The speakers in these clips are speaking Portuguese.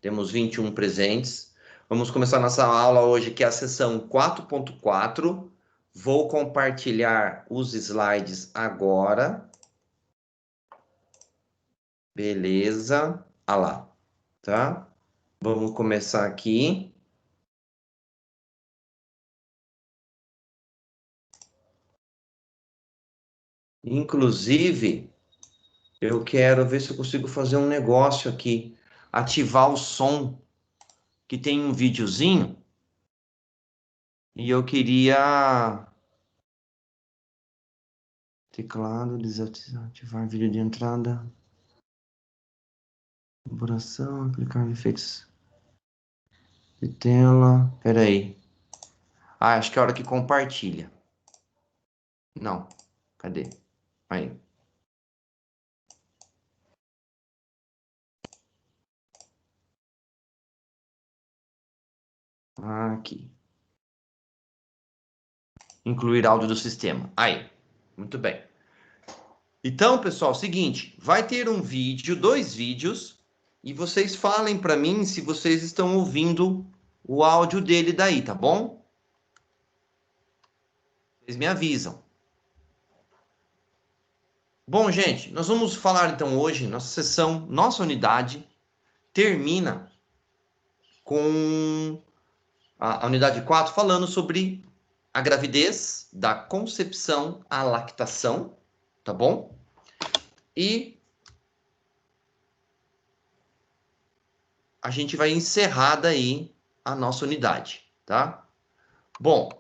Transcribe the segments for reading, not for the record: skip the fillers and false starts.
temos 21 presentes. Vamos começar nossa aula hoje, que é a sessão 4.4. Vou compartilhar os slides agora. Beleza. Ah lá, tá? Vamos começar aqui. Inclusive, eu quero ver se eu consigo fazer um negócio aqui. Ativar o som, que tem um videozinho. E eu queria... Teclado, desativar vídeo de entrada. Configuração, aplicar efeitos de tela. Pera aí. Ah, acho que é a hora que compartilha. Não. Cadê? Aí. Aqui. Incluir áudio do sistema. Aí. Muito bem. Então, pessoal, seguinte. Vai ter um vídeo, 2 vídeos. E vocês falem para mim se vocês estão ouvindo o áudio dele daí, tá bom? Vocês me avisam. Bom, gente, nós vamos falar então hoje, nossa sessão, nossa unidade termina com a unidade 4 falando sobre a gravidez, da concepção à lactação, tá bom? E a gente vai encerrar daí a nossa unidade, tá? Bom,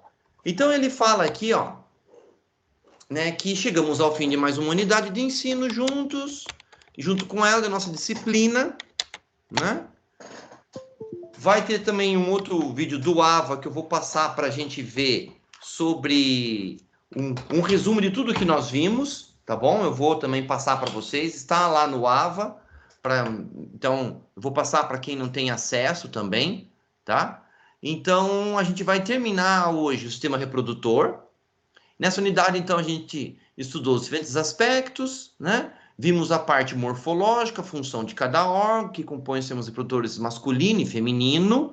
então ele fala aqui, ó, né, que chegamos ao fim de mais uma unidade de ensino juntos, junto com ela, da nossa disciplina, né? Vai ter também um outro vídeo do AVA que eu vou passar para a gente ver sobre um resumo de tudo que nós vimos, tá bom? Eu vou também passar para vocês, está lá no AVA, então eu vou passar para quem não tem acesso também, tá? Então a gente vai terminar hoje o sistema reprodutor. Nessa unidade, então, a gente estudou os diferentes aspectos, né? Vimos a parte morfológica, a função de cada órgão, que compõe os sistemas reprodutores masculino e feminino,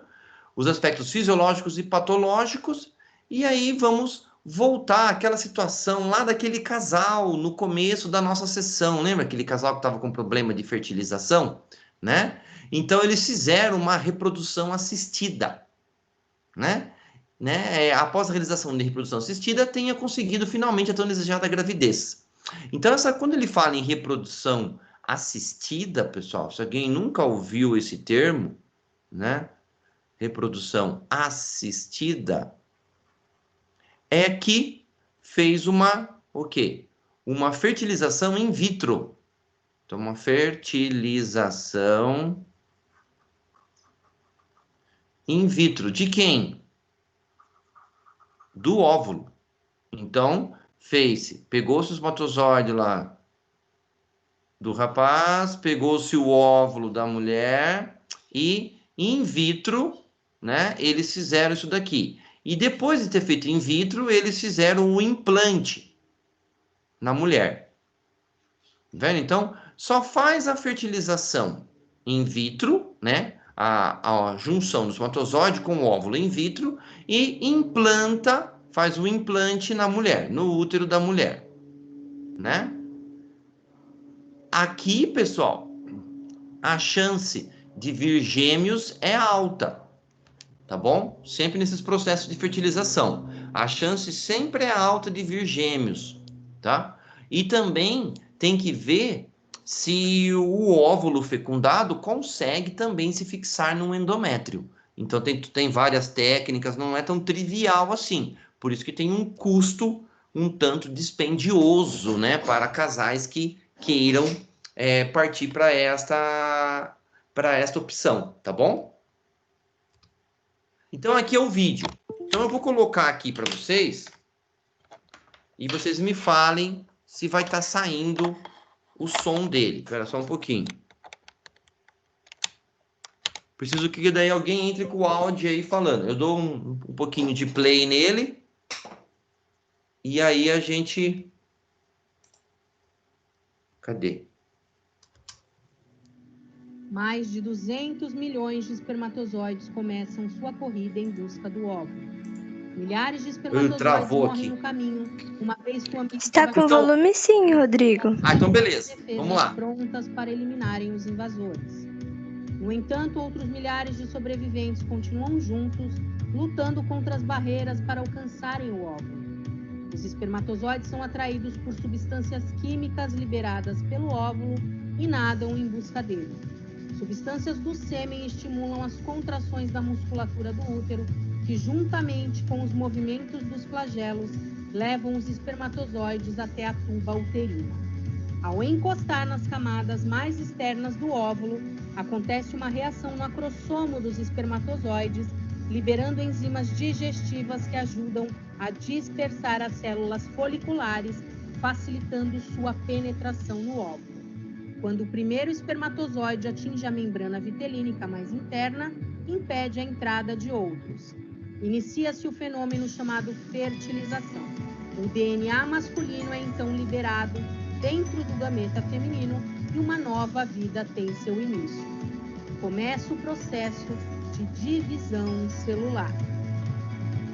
os aspectos fisiológicos e patológicos, e aí vamos voltar àquela situação lá daquele casal no começo da nossa sessão, lembra aquele casal que estava com problema de fertilização, né? Então eles fizeram uma reprodução assistida, né? Após a realização de reprodução assistida, tenha conseguido finalmente a tão desejada gravidez. Então, quando ele fala em reprodução assistida, pessoal, se alguém nunca ouviu esse termo, né? Reprodução assistida, é que fez o quê? Uma fertilização in vitro. Então, uma fertilização in vitro. De quem? Do óvulo. Então, pegou-se o espermatozoide lá do rapaz, pegou-se o óvulo da mulher e in vitro, né, eles fizeram isso daqui. E depois de ter feito in vitro, eles fizeram o implante na mulher. Vendo? Então, só faz a fertilização in vitro, né, a junção do espermatozoide com o óvulo in vitro e faz o implante na mulher, no útero da mulher, né? Aqui, pessoal, a chance de vir gêmeos é alta, tá bom? Sempre nesses processos de fertilização. A chance sempre é alta de vir gêmeos, tá? E também tem que ver se o óvulo fecundado consegue também se fixar no endométrio. Então tem várias técnicas, não é tão trivial assim. Por isso que tem um custo um tanto dispendioso, né, para casais que queiram partir para esta opção, tá bom? Então aqui é o vídeo. Então eu vou colocar aqui para vocês e vocês me falem se vai estar saindo o som dele. Espera só um pouquinho. Preciso que daí alguém entre com o áudio aí falando. Eu dou um pouquinho de play nele e aí a gente... Cadê? mais de 200 milhões de espermatozoides começam sua corrida em busca do óvulo. Milhares de espermatozoides morrem no caminho, uma vez que o ambiente Está com volume sim, Rodrigo. Então beleza. Vamos lá. Prontas para eliminarem os invasores. No entanto, outros milhares de sobreviventes continuam juntos, lutando contra as barreiras para alcançarem o óvulo. Os espermatozoides são atraídos por substâncias químicas liberadas pelo óvulo e nadam em busca dele. Substâncias do sêmen estimulam as contrações da musculatura do útero, que, juntamente com os movimentos dos flagelos, levam os espermatozoides até a tuba uterina. Ao encostar nas camadas mais externas do óvulo, acontece uma reação no acrossomo dos espermatozoides, liberando enzimas digestivas que ajudam a dispersar as células foliculares, facilitando sua penetração no óvulo. Quando o primeiro espermatozoide atinge a membrana vitelínica mais interna, impede a entrada de outros. Inicia-se o fenômeno chamado fertilização. O DNA masculino é então liberado dentro do gameta feminino e uma nova vida tem seu início. Começa o processo de divisão celular.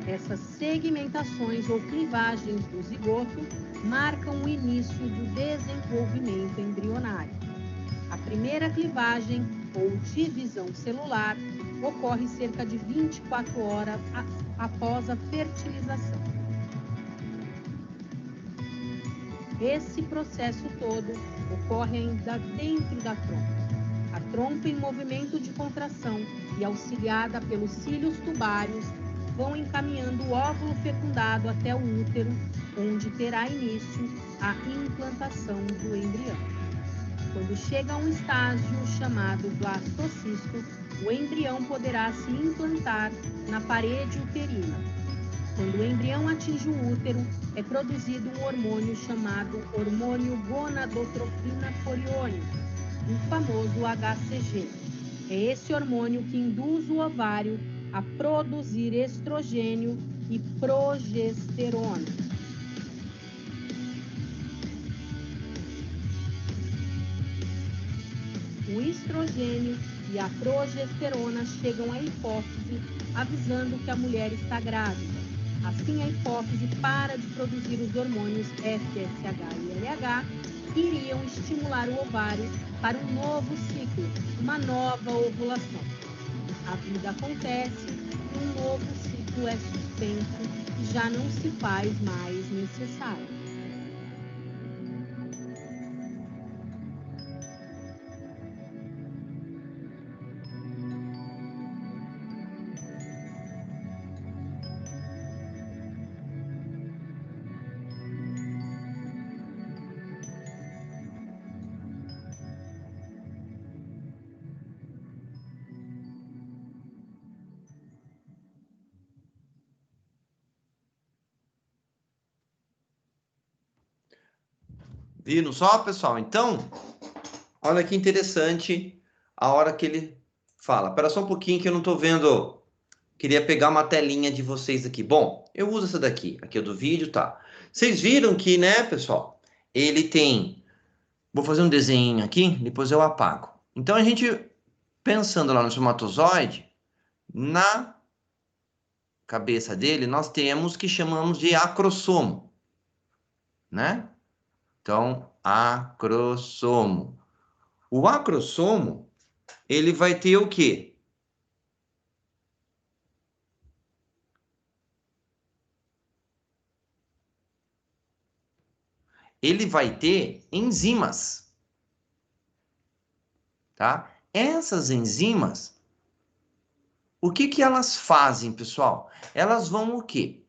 Essas segmentações ou clivagens do zigoto marcam o início do desenvolvimento embrionário. A primeira clivagem, ou divisão celular, ocorre cerca de 24 horas após a fertilização. Esse processo todo ocorre ainda dentro da trompa. A trompa, em movimento de contração e auxiliada pelos cílios tubários, vão encaminhando o óvulo fecundado até o útero, onde terá início a implantação do embrião. Quando chega a um estágio chamado blastocisto, o embrião poderá se implantar na parede uterina. Quando o embrião atinge o útero, é produzido um hormônio chamado hormônio gonadotropina coriônica, o famoso HCG. É esse hormônio que induz o ovário a produzir estrogênio e progesterona. O estrogênio e a progesterona chegam à hipófise, avisando que a mulher está grávida. Assim, a hipófise para de produzir os hormônios FSH e LH, que iriam estimular o ovário para um novo ciclo, uma nova ovulação. A vida acontece e um novo ciclo é suspenso e já não se faz mais necessário. Viram só, pessoal? Então, olha que interessante a hora que ele fala. Espera só um pouquinho que eu não estou vendo. Queria pegar uma telinha de vocês aqui. Bom, eu uso essa daqui. Aqui é do vídeo, tá? Vocês viram que, né, pessoal? Ele tem... Vou fazer um desenho aqui, depois eu apago. Então, a gente, pensando lá no espermatozoide, na cabeça dele, nós temos o que chamamos de acrossomo, né? Então, acrossomo. O acrossomo, ele vai ter o quê? Ele vai ter enzimas, tá? Essas enzimas, o que que elas fazem, pessoal? Elas vão o quê?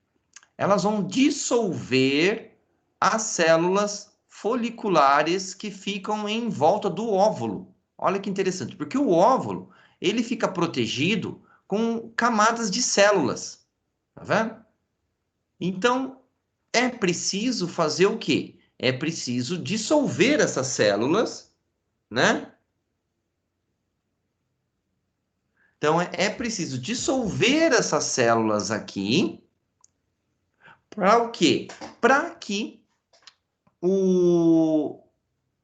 Elas vão dissolver as células foliculares que ficam em volta do óvulo. Olha que interessante, porque o óvulo, ele fica protegido com camadas de células, tá vendo? Então, é preciso fazer o quê? É preciso dissolver essas células, né? Então, é preciso dissolver essas células aqui. Para o quê? Para que o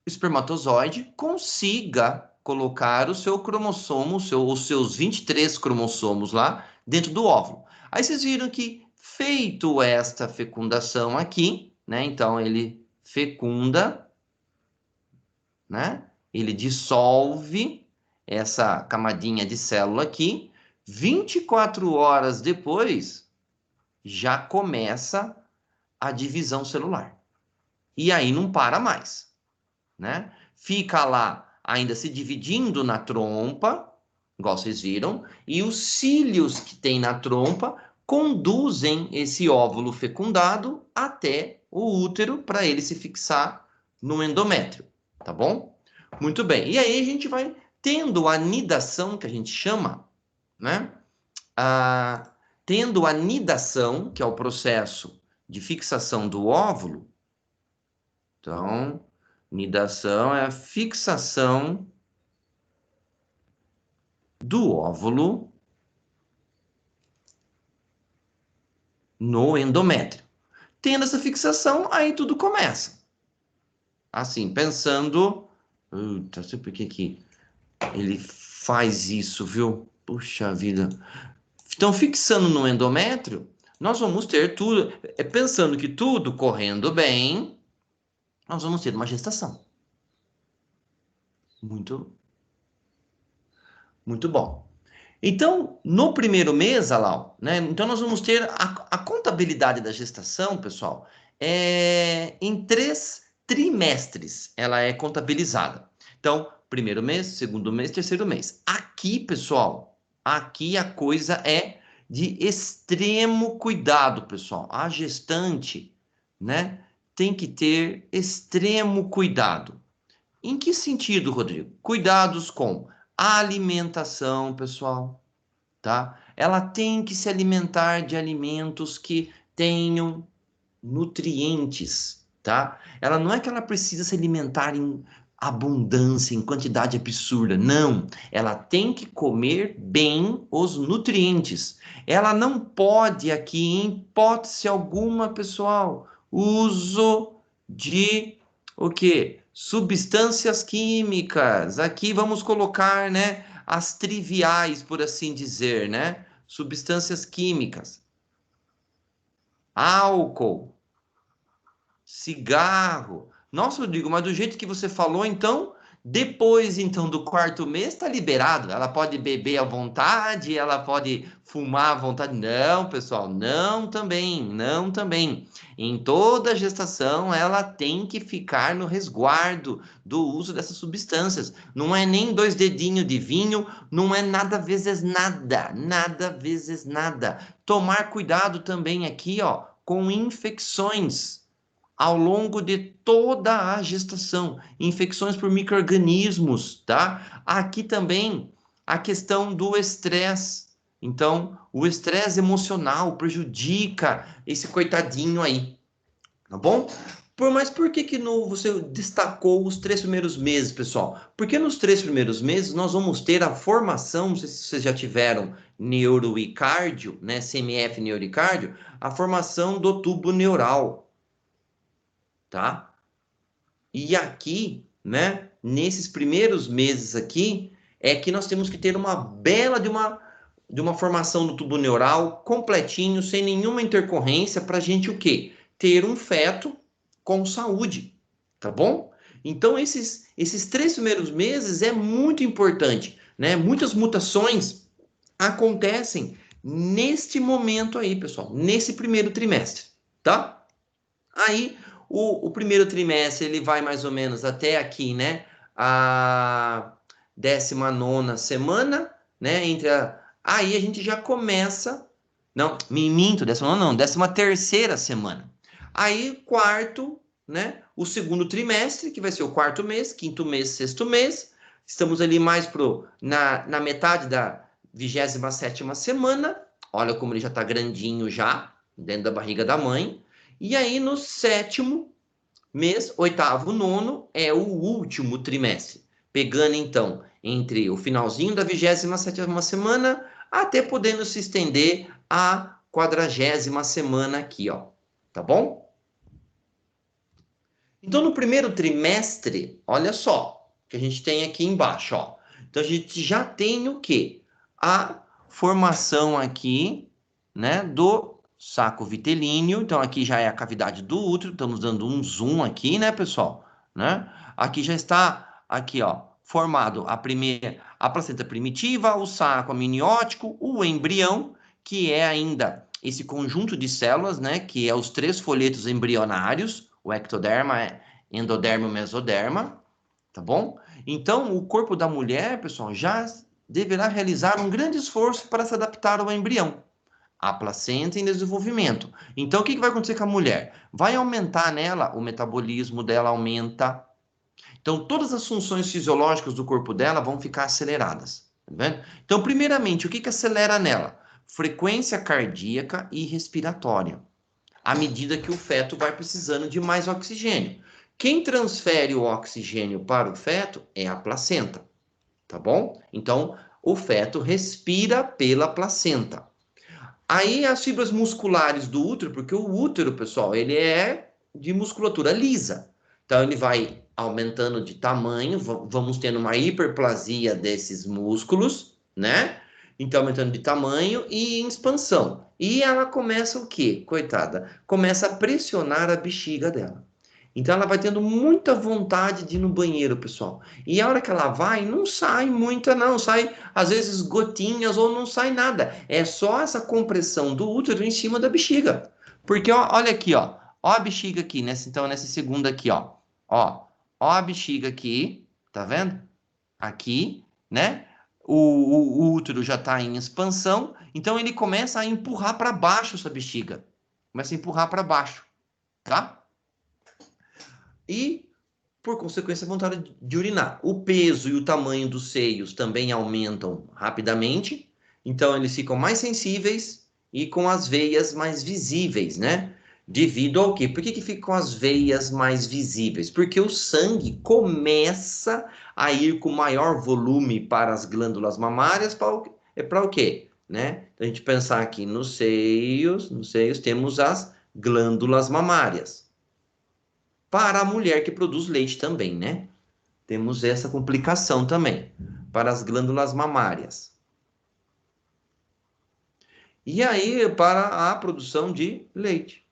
espermatozoide consiga colocar o seu cromossomo, os seus 23 cromossomos lá dentro do óvulo. Aí vocês viram que, feito esta fecundação aqui, né? Então, ele fecunda, né? Ele dissolve essa camadinha de célula aqui. 24 horas depois, já começa a divisão celular. E aí não para mais, né? Fica lá ainda se dividindo na trompa, igual vocês viram, e os cílios que tem na trompa conduzem esse óvulo fecundado até o útero para ele se fixar no endométrio, tá bom? Muito bem. E aí a gente vai tendo a nidação, que a gente chama, né? Tendo a nidação, que é o processo de fixação do óvulo. Então, nidação é a fixação do óvulo no endométrio. Tendo essa fixação, aí tudo começa. Assim, pensando... Não sei por que ele faz isso, viu? Puxa vida. Então, fixando no endométrio, nós vamos ter tudo... Pensando que tudo correndo bem, nós vamos ter uma gestação. Muito bom. Então, no primeiro mês, Alau, né? Então, nós vamos ter a contabilidade da gestação, pessoal, em 3 trimestres ela é contabilizada. Então, primeiro mês, segundo mês, terceiro mês. Aqui, pessoal, aqui a coisa é de extremo cuidado, pessoal. A gestante, né, tem que ter extremo cuidado. Em que sentido, Rodrigo? Cuidados com a alimentação, pessoal, tá? Ela tem que se alimentar de alimentos que tenham nutrientes, tá? Ela não é que ela precisa se alimentar em abundância, em quantidade absurda, não. Ela tem que comer bem os nutrientes. Ela não pode aqui, em hipótese alguma, pessoal, uso de o quê? Substâncias químicas. Aqui vamos colocar, né, as triviais, por assim dizer, né? Substâncias químicas. Álcool, cigarro. Nossa, Rodrigo, mas do jeito que você falou, então, depois então do 4º mês está liberado. Ela pode beber à vontade, ela pode fumar à vontade. Não, pessoal, não também, não também. Em toda gestação, ela tem que ficar no resguardo do uso dessas substâncias. Não é nem 2 dedinhos de vinho, não é nada vezes nada, nada vezes nada. Tomar cuidado também aqui, ó, com infecções ao longo de toda a gestação, infecções por micro-organismos, tá? Aqui também a questão do estresse. Então, o estresse emocional prejudica esse coitadinho aí, tá bom? Mas por que você destacou os 3 primeiros meses, pessoal? Porque nos 3 primeiros meses nós vamos ter a formação, não sei se vocês já tiveram neuro e cardio, né, CMF neuro e cardio, a formação do tubo neural, tá? E aqui, né, nesses primeiros meses aqui, é que nós temos que ter uma bela de uma formação do tubo neural completinho, sem nenhuma intercorrência, para a gente o quê? Ter um feto com saúde, tá bom? Então, esses 3 primeiros meses é muito importante, né? Muitas mutações acontecem neste momento aí, pessoal, nesse primeiro trimestre, tá? Aí, o primeiro trimestre, ele vai mais ou menos até aqui, né? A 19ª semana, né? Aí a gente já começa... Não, minto, 19ª não, 13ª semana. Aí, quarto, né? O segundo trimestre, que vai ser o 4º mês, 5º mês, 6º mês. Estamos ali mais na metade da 27ª semana. Olha como ele já tá grandinho já, dentro da barriga da mãe. E aí, no 7º mês, 8º, 9º, é o último trimestre. Pegando, então, entre o finalzinho da 27ª semana até podendo se estender a 40ª semana aqui, ó. Tá bom? Então, no primeiro trimestre, olha só, que a gente tem aqui embaixo, ó. Então, a gente já tem o quê? A formação aqui, né, do saco vitelíneo. Então, aqui já é a cavidade do útero. Estamos dando um zoom aqui, né, pessoal? Né? Aqui já está, aqui, ó, formado a placenta primitiva, o saco amniótico, o embrião, que é ainda esse conjunto de células, né, que é os 3 folhetos embrionários, o ectoderma, endoderma e mesoderma, tá bom? Então, o corpo da mulher, pessoal, já deverá realizar um grande esforço para se adaptar ao embrião, a placenta em desenvolvimento. Então, o que vai acontecer com a mulher? Vai aumentar nela, o metabolismo dela aumenta. Então, todas as funções fisiológicas do corpo dela vão ficar aceleradas. Tá vendo? Então, primeiramente, o que acelera nela? Frequência cardíaca e respiratória, à medida que o feto vai precisando de mais oxigênio. Quem transfere o oxigênio para o feto é a placenta, tá bom? Então, o feto respira pela placenta. Aí as fibras musculares do útero, porque o útero, pessoal, ele é de musculatura lisa. Então ele vai aumentando de tamanho, vamos tendo uma hiperplasia desses músculos, né? Então aumentando de tamanho e em expansão. E ela começa o quê? Coitada, começa a pressionar a bexiga dela. Então ela vai tendo muita vontade de ir no banheiro, pessoal. E a hora que ela vai, não sai muita, não. Sai, às vezes, gotinhas ou não sai nada. É só essa compressão do útero em cima da bexiga. Porque, ó, olha aqui, ó. Ó a bexiga aqui, nessa segunda aqui, ó. Ó a bexiga aqui, tá vendo? Aqui, né? O útero já está em expansão. Então ele começa a empurrar para baixo essa bexiga. Começa a empurrar para baixo, tá? E, por consequência, a vontade de urinar. O peso e o tamanho dos seios também aumentam rapidamente, então eles ficam mais sensíveis e com as veias mais visíveis, né? Devido ao quê? Por que ficam as veias mais visíveis? Porque o sangue começa a ir com maior volume para as glândulas mamárias, para o quê? Né? Então, a gente pensar aqui nos seios temos as glândulas mamárias. Para a mulher que produz leite também, né? Temos essa complicação também, para as glândulas mamárias. E aí, para a produção de leite.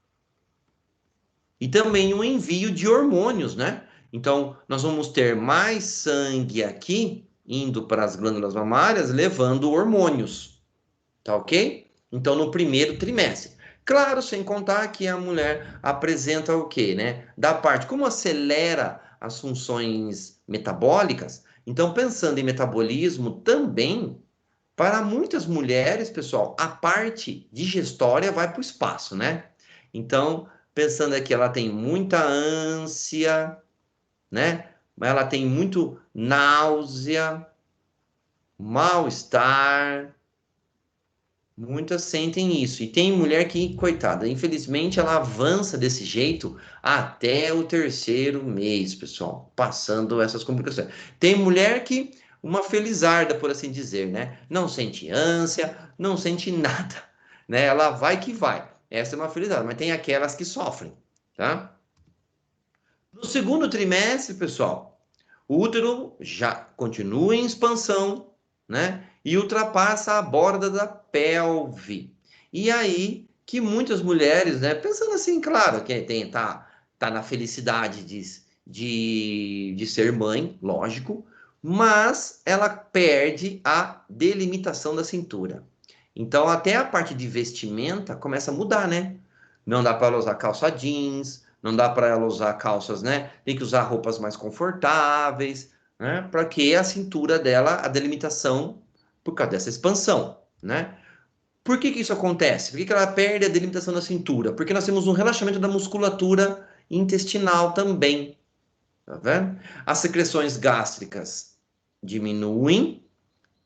E também o envio de hormônios, né? Então, nós vamos ter mais sangue aqui, indo para as glândulas mamárias, levando hormônios. Tá ok? Então, no primeiro trimestre. Claro, sem contar que a mulher apresenta o quê, né? Da parte, como acelera as funções metabólicas, então pensando em metabolismo também, para muitas mulheres, pessoal, a parte digestória vai para o espaço, né? Então, pensando aqui, ela tem muita ânsia, né? Ela tem muito náusea, mal-estar. Muitas sentem isso. E tem mulher que, coitada, infelizmente ela avança desse jeito até o 3º mês, pessoal, passando essas complicações. Tem mulher que, uma felizarda, por assim dizer, né? Não sente ânsia, não sente nada, né? Ela vai que vai. Essa é uma felizarda, mas tem aquelas que sofrem, tá? No 2º trimestre, pessoal, o útero já continua em expansão, né? E ultrapassa a borda da pelve. E aí que muitas mulheres, né? Pensando assim, claro, que tá na felicidade de ser mãe, lógico, mas ela perde a delimitação da cintura. Então, até a parte de vestimenta começa a mudar, né? Não dá para ela usar calça jeans, não dá para ela usar calças, né? Tem que usar roupas mais confortáveis, né? Para que a cintura dela, a delimitação, por causa dessa expansão, né? Por que isso acontece? Por que ela perde a delimitação da cintura? Porque nós temos um relaxamento da musculatura intestinal também, tá vendo? As secreções gástricas diminuem,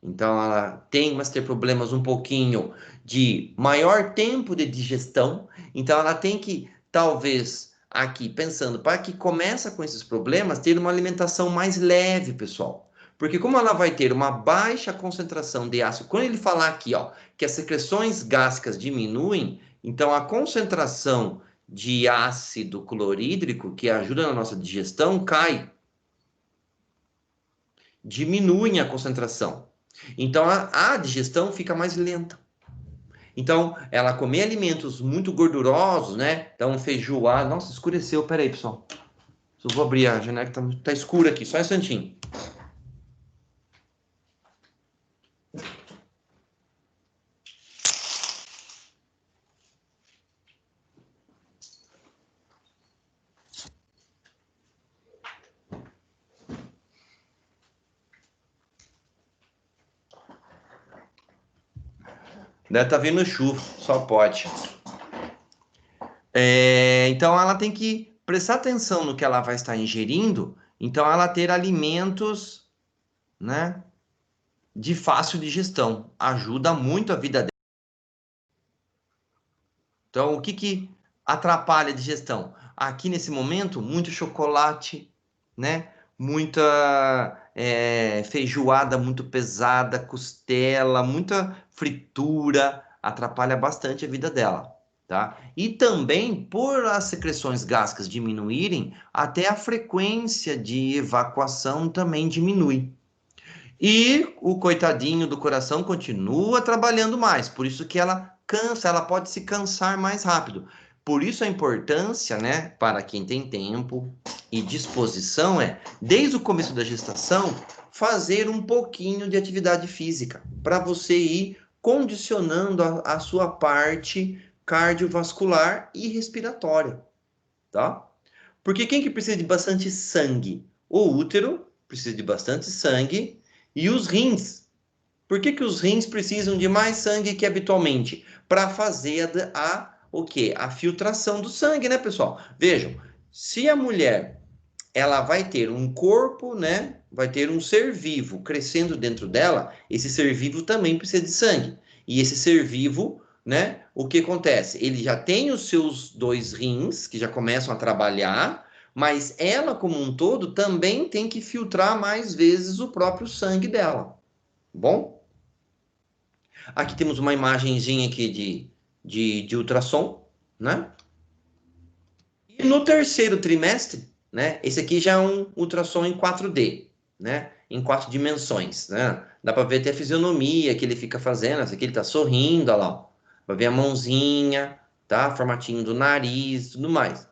então ela tem, mas ter problemas um pouquinho de maior tempo de digestão, então ela tem que, talvez, aqui, pensando, para que começa com esses problemas, ter uma alimentação mais leve, pessoal. Porque como ela vai ter uma baixa concentração de ácido, quando ele falar aqui, ó, que as secreções gástricas diminuem, então a concentração de ácido clorídrico, que ajuda na nossa digestão, cai. diminuem a concentração. Então, a digestão fica mais lenta. Então, ela comer alimentos muito gordurosos, né? Então, feijoada... Nossa, escureceu. Peraí, pessoal. Eu vou abrir a janela que tá escura aqui. Só um instantinho. Deve tá vindo chuva, só pode. Então, ela tem que prestar atenção no que ela vai estar ingerindo. Então, ela ter alimentos, né, de fácil digestão. Ajuda muito a vida dela. Então, o que atrapalha a digestão? Aqui, nesse momento, muito chocolate, né? Muita feijoada muito pesada, costela, muita fritura. Atrapalha bastante a vida dela. Tá? E também, por as secreções gástricas diminuírem, até a frequência de evacuação também diminui. E o coitadinho do coração continua trabalhando mais, por isso que ela cansa, ela pode se cansar mais rápido. Por isso a importância, né, para quem tem tempo e disposição desde o começo da gestação, fazer um pouquinho de atividade física, para você ir condicionando a sua parte cardiovascular e respiratória, tá? Porque quem que precisa de bastante sangue? O útero precisa de bastante sangue e os rins. Por que os rins precisam de mais sangue que habitualmente? Para fazer o quê? A filtração do sangue, né, pessoal? Vejam, se a mulher ela vai ter um corpo, né? Vai ter um ser vivo crescendo dentro dela, esse ser vivo também precisa de sangue. E esse ser vivo, né? O que acontece? Ele já tem os seus 2 rins, que já começam a trabalhar, mas ela, como um todo, também tem que filtrar mais vezes o próprio sangue dela. Bom? Aqui temos uma imagenzinha aqui de ultrassom, né? E no terceiro trimestre, né? Esse aqui já é um ultrassom em 4D, né? Em 4 dimensões, né? Dá para ver até a fisionomia que ele fica fazendo. Esse aqui ele tá sorrindo, olha lá. Vai ver a mãozinha, tá? Formatinho do nariz, tudo mais.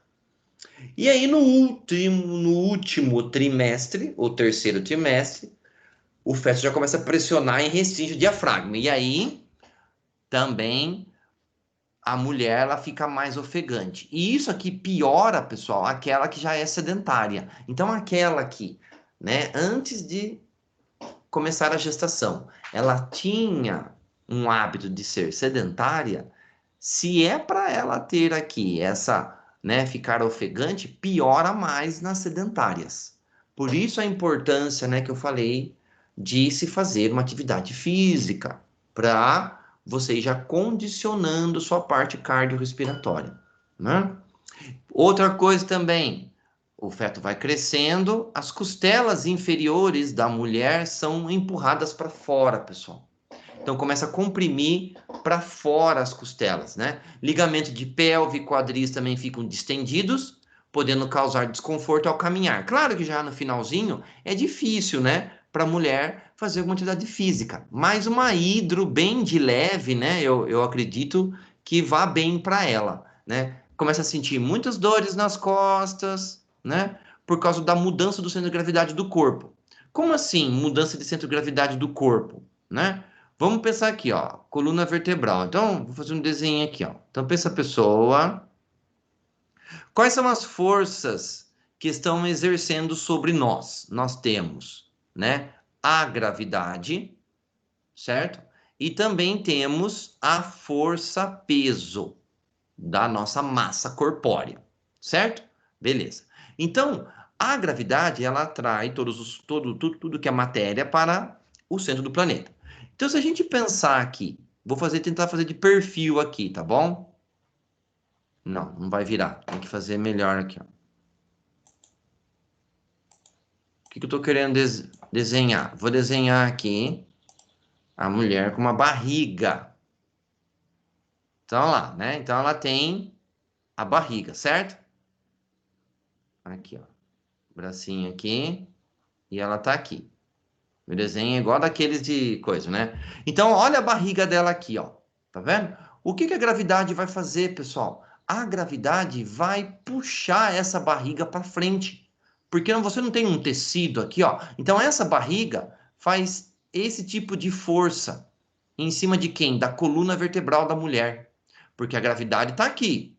E aí no último trimestre, o terceiro trimestre, o feto já começa a pressionar e restringe o diafragma. E aí também a mulher ela fica mais ofegante. E isso aqui piora, pessoal, aquela que já é sedentária. Então, aquela que, né, antes de começar a gestação, ela tinha um hábito de ser sedentária, se é para ela ter aqui essa, né, ficar ofegante, piora mais nas sedentárias. Por isso a importância, né, que eu falei de se fazer uma atividade física para você ir já condicionando sua parte cardiorrespiratória, né? Outra coisa também, o feto vai crescendo, as costelas inferiores da mulher são empurradas para fora, pessoal. Então começa a comprimir para fora as costelas, né? Ligamento de pelve e quadris também ficam distendidos, podendo causar desconforto ao caminhar. Claro que já no finalzinho é difícil, né, para a mulher fazer alguma atividade física, mas uma hidro bem de leve, né, eu acredito que vá bem para ela, né? Começa a sentir muitas dores nas costas, né, por causa da mudança do centro de gravidade do corpo. Como assim, mudança de centro de gravidade do corpo, né? Vamos pensar aqui, ó, coluna vertebral. Então, vou fazer um desenho aqui, ó. Então, pensa a pessoa. Quais são as forças que estão exercendo sobre nós? Nós temos, né, a gravidade, certo? E também temos a força-peso da nossa massa corpórea, certo? Beleza. Então, a gravidade, ela atrai tudo que é matéria para o centro do planeta. Então, se a gente pensar aqui, tentar fazer de perfil aqui, tá bom? Não, não vai virar. Tem que fazer melhor aqui, ó. O que eu tô querendo desenhar? Vou desenhar aqui a mulher com uma barriga. Então, lá, né? Então, ela tem a barriga, certo? Aqui, ó. Bracinho aqui. E ela tá aqui. O desenho é igual daqueles de coisa, né? Então, olha a barriga dela aqui, ó. Tá vendo? O que a gravidade vai fazer, pessoal? A gravidade vai puxar essa barriga para frente. Porque você não tem um tecido aqui, ó. Então, essa barriga faz esse tipo de força em cima de quem? Da coluna vertebral da mulher. Porque a gravidade está aqui.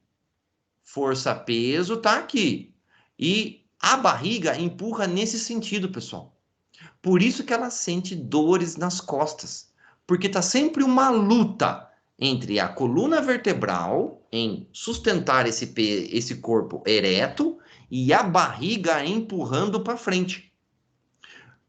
Força-peso está aqui. E a barriga empurra nesse sentido, pessoal. Por isso que ela sente dores nas costas. Porque está sempre uma luta entre a coluna vertebral em sustentar esse corpo ereto e a barriga empurrando para frente.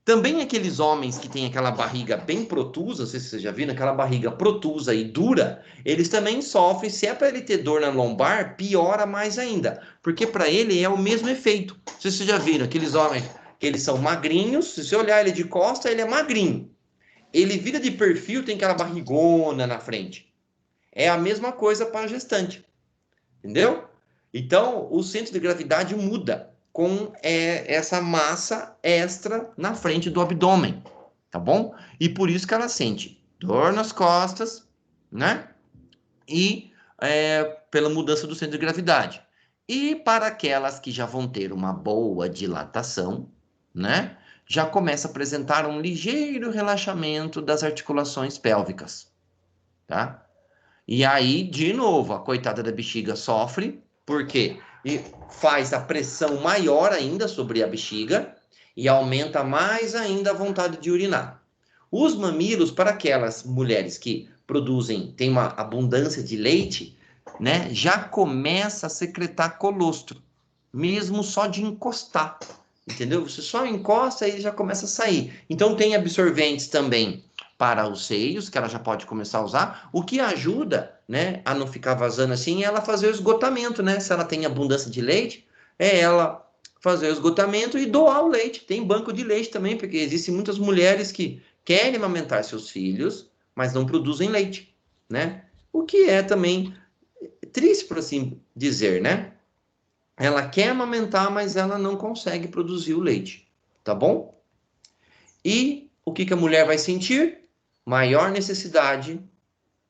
Também aqueles homens que têm aquela barriga bem protusa, não sei se você já viu, aquela barriga protusa e dura, eles também sofrem. Se é para ele ter dor na lombar, piora mais ainda, porque para ele é o mesmo efeito. Não sei se vocês já viram, aqueles homens que eles são magrinhos, se você olhar ele de costa, ele é magrinho. Ele vira de perfil, tem aquela barrigona na frente. É a mesma coisa para a gestante, entendeu? Então, o centro de gravidade muda com essa massa extra na frente do abdômen, tá bom? E por isso que ela sente dor nas costas, né? E pela mudança do centro de gravidade. E para aquelas que já vão ter uma boa dilatação, né? Já começa a apresentar um ligeiro relaxamento das articulações pélvicas, tá? E aí, de novo, a coitada da bexiga sofre, porque faz a pressão maior ainda sobre a bexiga e aumenta mais ainda a vontade de urinar. Os mamilos, para aquelas mulheres que têm uma abundância de leite, né, já começa a secretar colostro, mesmo só de encostar, entendeu? Você só encosta e ele já começa a sair. Então tem absorventes também para os seios, que ela já pode começar a usar, o que ajuda, né, a não ficar vazando assim, é ela fazer o esgotamento, né? Se ela tem abundância de leite, é ela fazer o esgotamento e doar o leite. Tem banco de leite também, porque existem muitas mulheres que querem amamentar seus filhos, mas não produzem leite, né? O que é também triste, por assim dizer, né? Ela quer amamentar, mas ela não consegue produzir o leite, tá bom? E o que a mulher vai sentir? Maior necessidade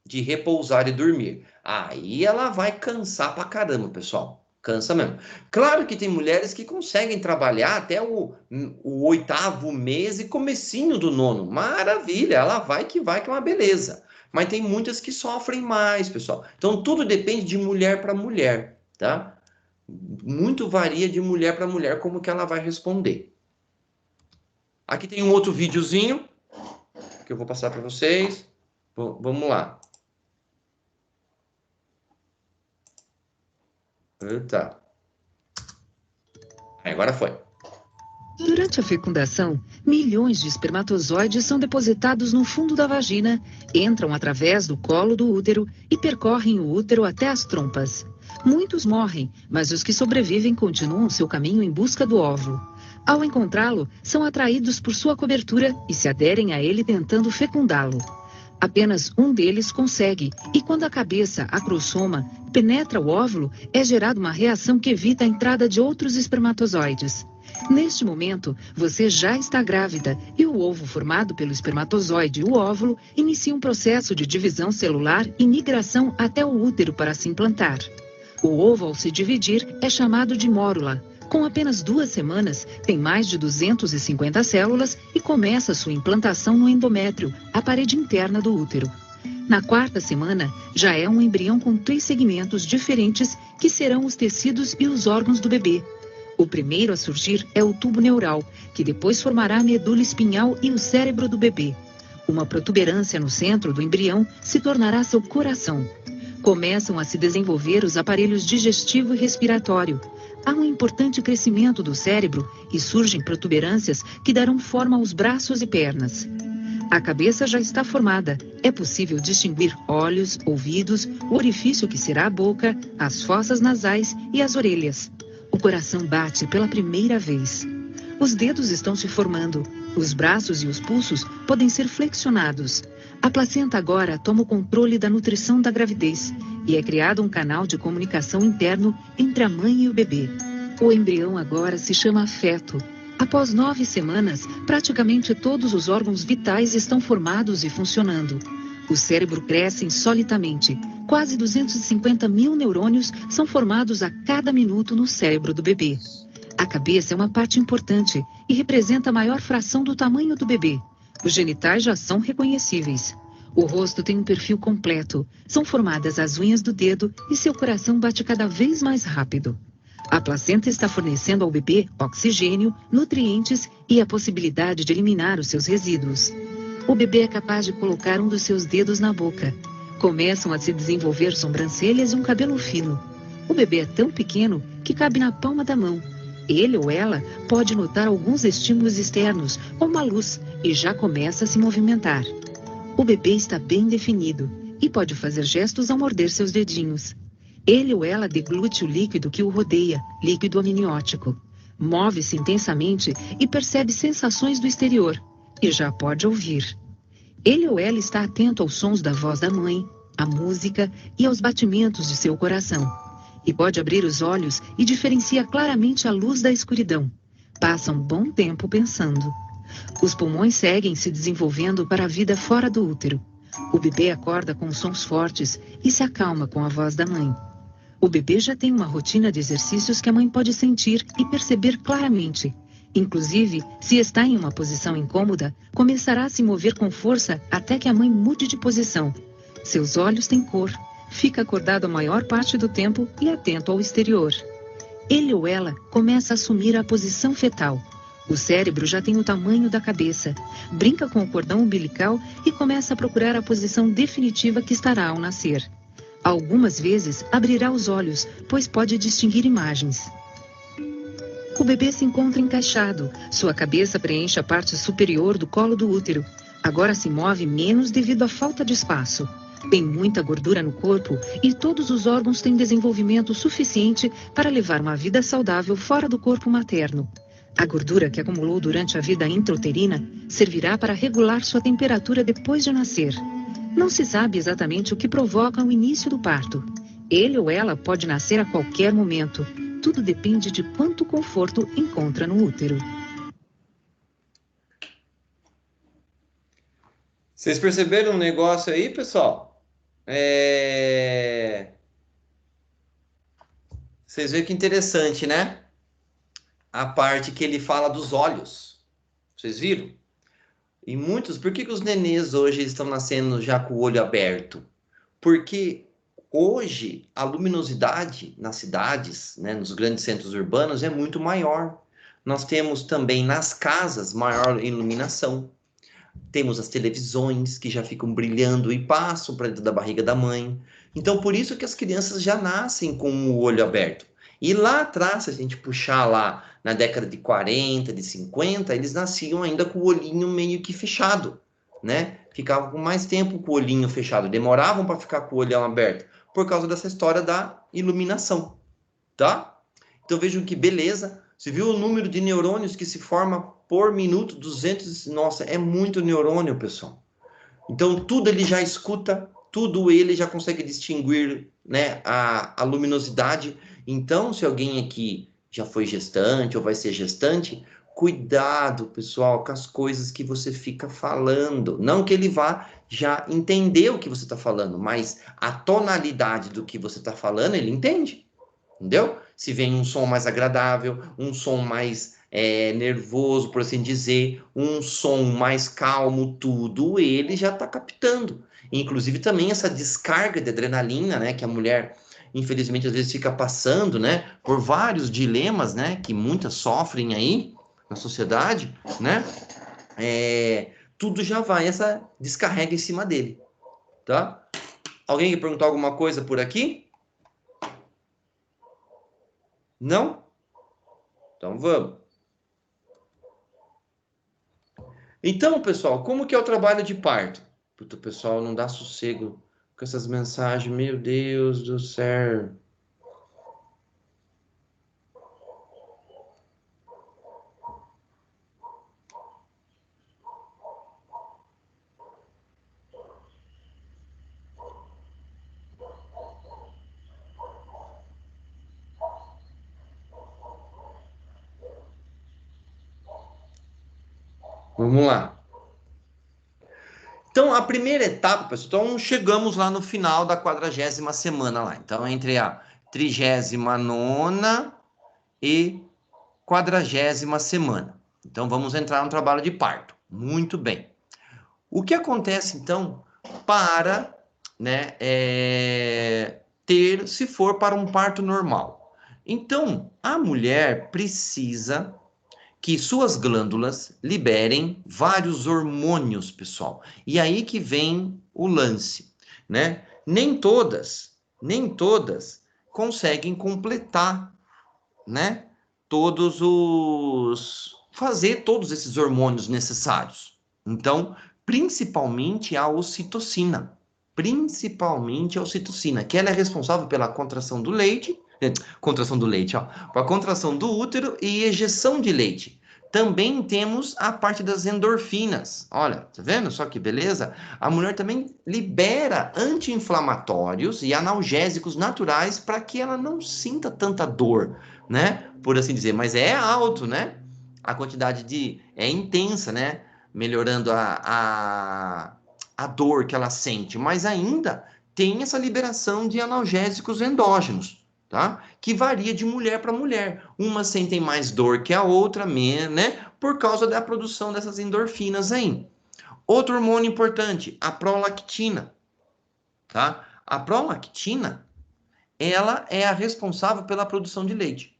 de repousar e dormir. Aí ela vai cansar pra caramba, pessoal. Cansa mesmo. Claro que tem mulheres que conseguem trabalhar até o 8º mês e comecinho do 9º. Maravilha, ela vai, que é uma beleza. Mas tem muitas que sofrem mais, pessoal. Então tudo depende de mulher para mulher, tá? Muito varia de mulher para mulher como que ela vai responder. Aqui tem um outro videozinho que eu vou passar para vocês. Vamos lá. Eita. Agora foi. Durante a fecundação, milhões de espermatozoides são depositados no fundo da vagina, entram através do colo do útero e percorrem o útero até as trompas. Muitos morrem, mas os que sobrevivem continuam seu caminho em busca do óvulo. Ao encontrá-lo, são atraídos por sua cobertura e se aderem a ele tentando fecundá-lo. Apenas um deles consegue, e quando a cabeça, acrossoma, penetra o óvulo, é gerada uma reação que evita a entrada de outros espermatozoides. Neste momento, você já está grávida e o ovo formado pelo espermatozoide e o óvulo inicia um processo de divisão celular e migração até o útero para se implantar. O ovo, ao se dividir, é chamado de mórula. Com apenas 2 semanas, tem mais de 250 células e começa sua implantação no endométrio, a parede interna do útero. Na 4ª semana, já é um embrião com 3 segmentos diferentes que serão os tecidos e os órgãos do bebê. O primeiro a surgir é o tubo neural, que depois formará a medula espinhal e o cérebro do bebê. Uma protuberância no centro do embrião se tornará seu coração. Começam a se desenvolver os aparelhos digestivo e respiratório. Há um importante crescimento do cérebro e surgem protuberâncias que darão forma aos braços e pernas. A cabeça já está formada. É possível distinguir olhos, ouvidos, o orifício que será a boca, as fossas nasais e as orelhas. O coração bate pela primeira vez. Os dedos estão se formando. Os braços e os pulsos podem ser flexionados. A placenta agora toma o controle da nutrição da gravidez e é criado um canal de comunicação interno entre a mãe e o bebê. O embrião agora se chama feto. Após 9 semanas, praticamente todos os órgãos vitais estão formados e funcionando. O cérebro cresce insolitamente. Quase 250 mil neurônios são formados a cada minuto no cérebro do bebê. A cabeça é uma parte importante e representa a maior fração do tamanho do bebê. Os genitais já são reconhecíveis. O rosto tem um perfil completo. São formadas as unhas do dedo e seu coração bate cada vez mais rápido. A placenta está fornecendo ao bebê oxigênio, nutrientes e a possibilidade de eliminar os seus resíduos. O bebê é capaz de colocar um dos seus dedos na boca. Começam a se desenvolver sobrancelhas e um cabelo fino. O bebê é tão pequeno que cabe na palma da mão. Ele ou ela pode notar alguns estímulos externos, como a luz, e já começa a se movimentar. O bebê está bem definido e pode fazer gestos ao morder seus dedinhos. Ele ou ela deglute o líquido que o rodeia, líquido amniótico. Move-se intensamente e percebe sensações do exterior. E já pode ouvir. Ele ou ela está atento aos sons da voz da mãe, à música e aos batimentos de seu coração. E pode abrir os olhos e diferencia claramente a luz da escuridão. Passa um bom tempo pensando. Os pulmões seguem se desenvolvendo para a vida fora do útero. O bebê acorda com sons fortes e se acalma com a voz da mãe. O bebê já tem uma rotina de exercícios que a mãe pode sentir e perceber claramente. Inclusive, se está em uma posição incômoda, começará a se mover com força até que a mãe mude de posição. Seus olhos têm cor, fica acordado a maior parte do tempo e atento ao exterior. Ele ou ela começa a assumir a posição fetal. O cérebro já tem o tamanho da cabeça, brinca com o cordão umbilical e começa a procurar a posição definitiva que estará ao nascer. Algumas vezes abrirá os olhos, pois pode distinguir imagens. O bebê se encontra encaixado. Sua cabeça preenche a parte superior do colo do útero. Agora se move menos devido à falta de espaço. Tem muita gordura no corpo e todos os órgãos têm desenvolvimento suficiente para levar uma vida saudável fora do corpo materno. A gordura que acumulou durante a vida intrauterina servirá para regular sua temperatura depois de nascer. Não se sabe exatamente o que provoca o início do parto. Ele ou ela pode nascer a qualquer momento. Tudo depende de quanto conforto encontra no útero. Vocês perceberam um negócio aí, pessoal? Vocês veem que interessante, né? A parte que ele fala dos olhos. Vocês viram? E muitos, por que os nenês hoje estão nascendo já com o olho aberto? Porque hoje a luminosidade nas cidades, né, nos grandes centros urbanos, é muito maior. Nós temos também nas casas maior iluminação. Temos as televisões que já ficam brilhando e passam para dentro da barriga da mãe. Então, por isso que as crianças já nascem com o olho aberto. E lá atrás, se a gente puxar lá na década de 40, de 50, eles nasciam ainda com o olhinho meio que fechado, né? Ficavam com mais tempo com o olhinho fechado, demoravam para ficar com o olhão aberto, por causa dessa história da iluminação, tá? Então vejam que beleza. Você viu o número de neurônios que se forma por minuto? 200, nossa, é muito neurônio, pessoal. Então tudo ele já escuta, tudo ele já consegue distinguir, né, a luminosidade. Então, se alguém aqui já foi gestante ou vai ser gestante, cuidado, pessoal, com as coisas que você fica falando. Não que ele vá já entender o que você está falando, mas a tonalidade do que você está falando, ele entende. Entendeu? Se vem um som mais agradável, um som mais nervoso, por assim dizer, um som mais calmo, tudo ele já está captando. Inclusive também essa descarga de adrenalina, né, que a mulher, infelizmente, às vezes fica passando, né, por vários dilemas, né, que muitas sofrem aí na sociedade, né, tudo já vai essa descarrega em cima dele, tá? Alguém quer perguntar alguma coisa por aqui? Não? Então vamos. Então, pessoal, como que é o trabalho de parto? Puta, pessoal, não dá sossego com essas mensagens, meu Deus do céu. Vamos lá. Então, a primeira etapa, pessoal, então chegamos lá no final da 40ª semana lá. Então, entre a 39ª e 40ª semana. Então, vamos entrar no trabalho de parto. Muito bem. O que acontece, então, para, né, ter, se for para um parto normal? Então, a mulher precisa que suas glândulas liberem vários hormônios, pessoal. E aí que vem o lance, né? Nem todas conseguem completar, né? Fazer todos esses hormônios necessários. Então, principalmente a ocitocina. Principalmente a ocitocina, que ela é responsável pela contração do leite, a contração do útero e ejeção de leite. Também temos a parte das endorfinas. Olha, tá vendo só que beleza? A mulher também libera anti-inflamatórios e analgésicos naturais para que ela não sinta tanta dor, né? Por assim dizer, mas é alto, né? A quantidade é intensa, né? Melhorando a dor que ela sente, mas ainda tem essa liberação de analgésicos endógenos, tá? Que varia de mulher para mulher. Umas sentem mais dor que a outra, né? Por causa da produção dessas endorfinas aí. Outro hormônio importante, a prolactina, tá? A prolactina, ela é a responsável pela produção de leite.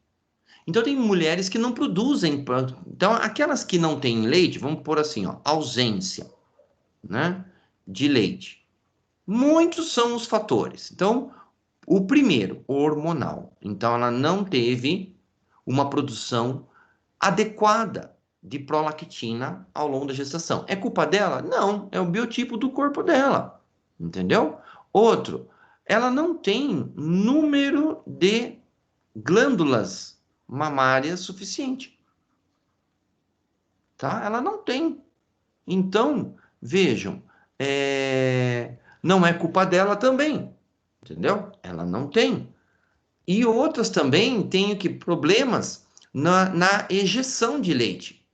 Então, tem mulheres que não produzem. Então, aquelas que não têm leite, vamos pôr assim, ó, ausência, né, de leite. Muitos são os fatores. Então, o primeiro, hormonal. Então, ela não teve uma produção adequada de prolactina ao longo da gestação. É culpa dela? Não, é o biotipo do corpo dela. Entendeu? Outro, ela não tem número de glândulas mamárias suficiente. Tá? Ela não tem. Então, vejam, não é culpa dela também, entendeu? Ela não tem. E outras também têm problemas na ejeção de leite.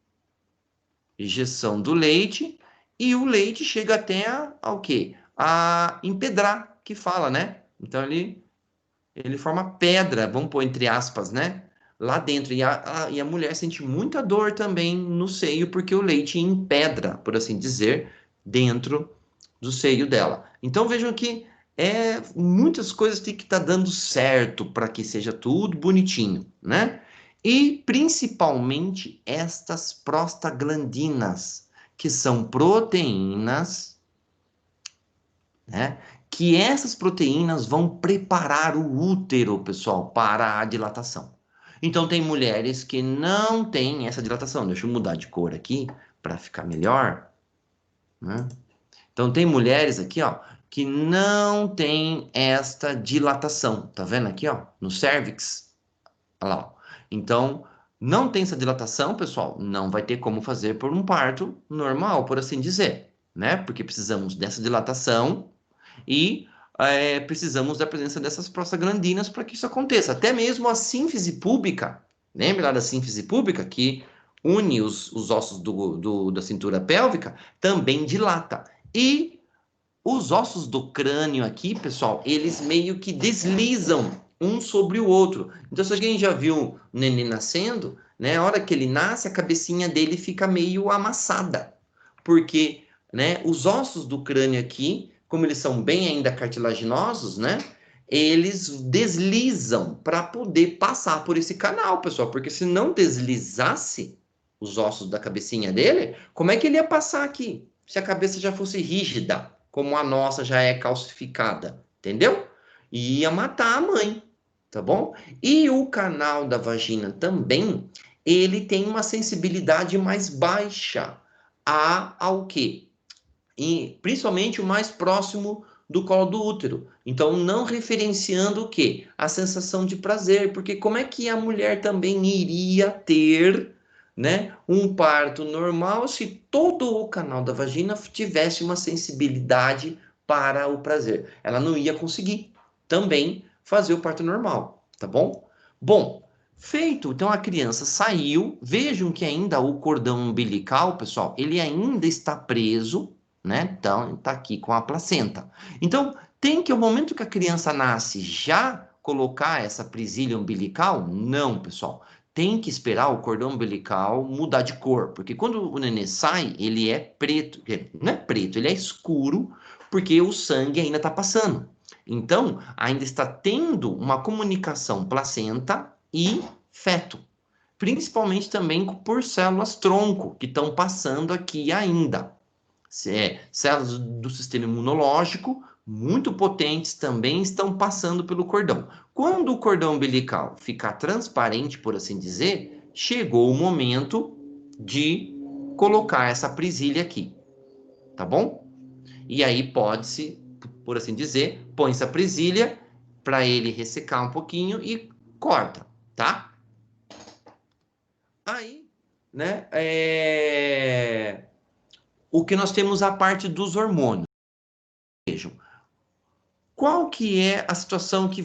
Ejeção do leite, e o leite chega até ao quê? A empedrar, que fala, né? Então, ele forma pedra, vamos pôr entre aspas, né? Lá dentro. E a mulher sente muita dor também no seio, porque o leite empedra, por assim dizer, dentro do seio dela. Então vejam que muitas coisas têm que estar dando certo para que seja tudo bonitinho, né? E principalmente estas prostaglandinas, que são proteínas, né? Que essas proteínas vão preparar o útero, pessoal, para a dilatação. Então, tem mulheres que não têm essa dilatação. Deixa eu mudar de cor aqui para ficar melhor, né? Então, tem mulheres aqui, ó, que não têm esta dilatação. Tá vendo aqui, ó, no cérvix? Olha lá, ó. Então, não tem essa dilatação, pessoal, não vai ter como fazer por um parto normal, por assim dizer, né? Porque precisamos dessa dilatação e precisamos da presença dessas prostaglandinas para que isso aconteça. Até mesmo a sínfise púbica, lembra lá da sínfise púbica, que une os ossos da cintura pélvica, também dilata. E os ossos do crânio aqui, pessoal, eles meio que deslizam um sobre o outro. Então, se alguém já viu o neném nascendo, né, a hora que ele nasce, a cabecinha dele fica meio amassada, porque, né, os ossos do crânio aqui, como eles são bem ainda cartilaginosos, né, eles deslizam para poder passar por esse canal, pessoal, porque se não deslizasse os ossos da cabecinha dele, como é que ele ia passar aqui? Se a cabeça já fosse rígida, como a nossa já é calcificada, entendeu? E ia matar a mãe, tá bom? E o canal da vagina também, ele tem uma sensibilidade mais baixa ao quê? E principalmente o mais próximo do colo do útero. Então, não referenciando o quê? A sensação de prazer, porque como é que a mulher também iria ter, né, um parto normal se todo o canal da vagina tivesse uma sensibilidade para o prazer? Ela não ia conseguir também fazer o parto normal, tá bom? Bom, Feito. Então, a criança saiu. Vejam que ainda o cordão umbilical, pessoal, ele ainda está preso, né? Então, está aqui com a placenta. Então, tem que, ao momento que a criança nasce, já colocar essa presilha umbilical? Não, pessoal. Tem que esperar o cordão umbilical mudar de cor. Porque quando o nenê sai, ele é preto. Não é preto, ele é escuro, porque o sangue ainda está passando. Então, ainda está tendo uma comunicação placenta e feto, principalmente também por células-tronco, que estão passando aqui ainda. Células do sistema imunológico, muito potentes, também estão passando pelo cordão. Quando o cordão umbilical ficar transparente, por assim dizer, chegou o momento de colocar essa presilha aqui, tá bom? E aí pode-se, por assim dizer, põe-se a presilha para ele ressecar um pouquinho e corta, tá? Aí, né, o que nós temos a parte dos hormônios. Vejam, qual que é a situação que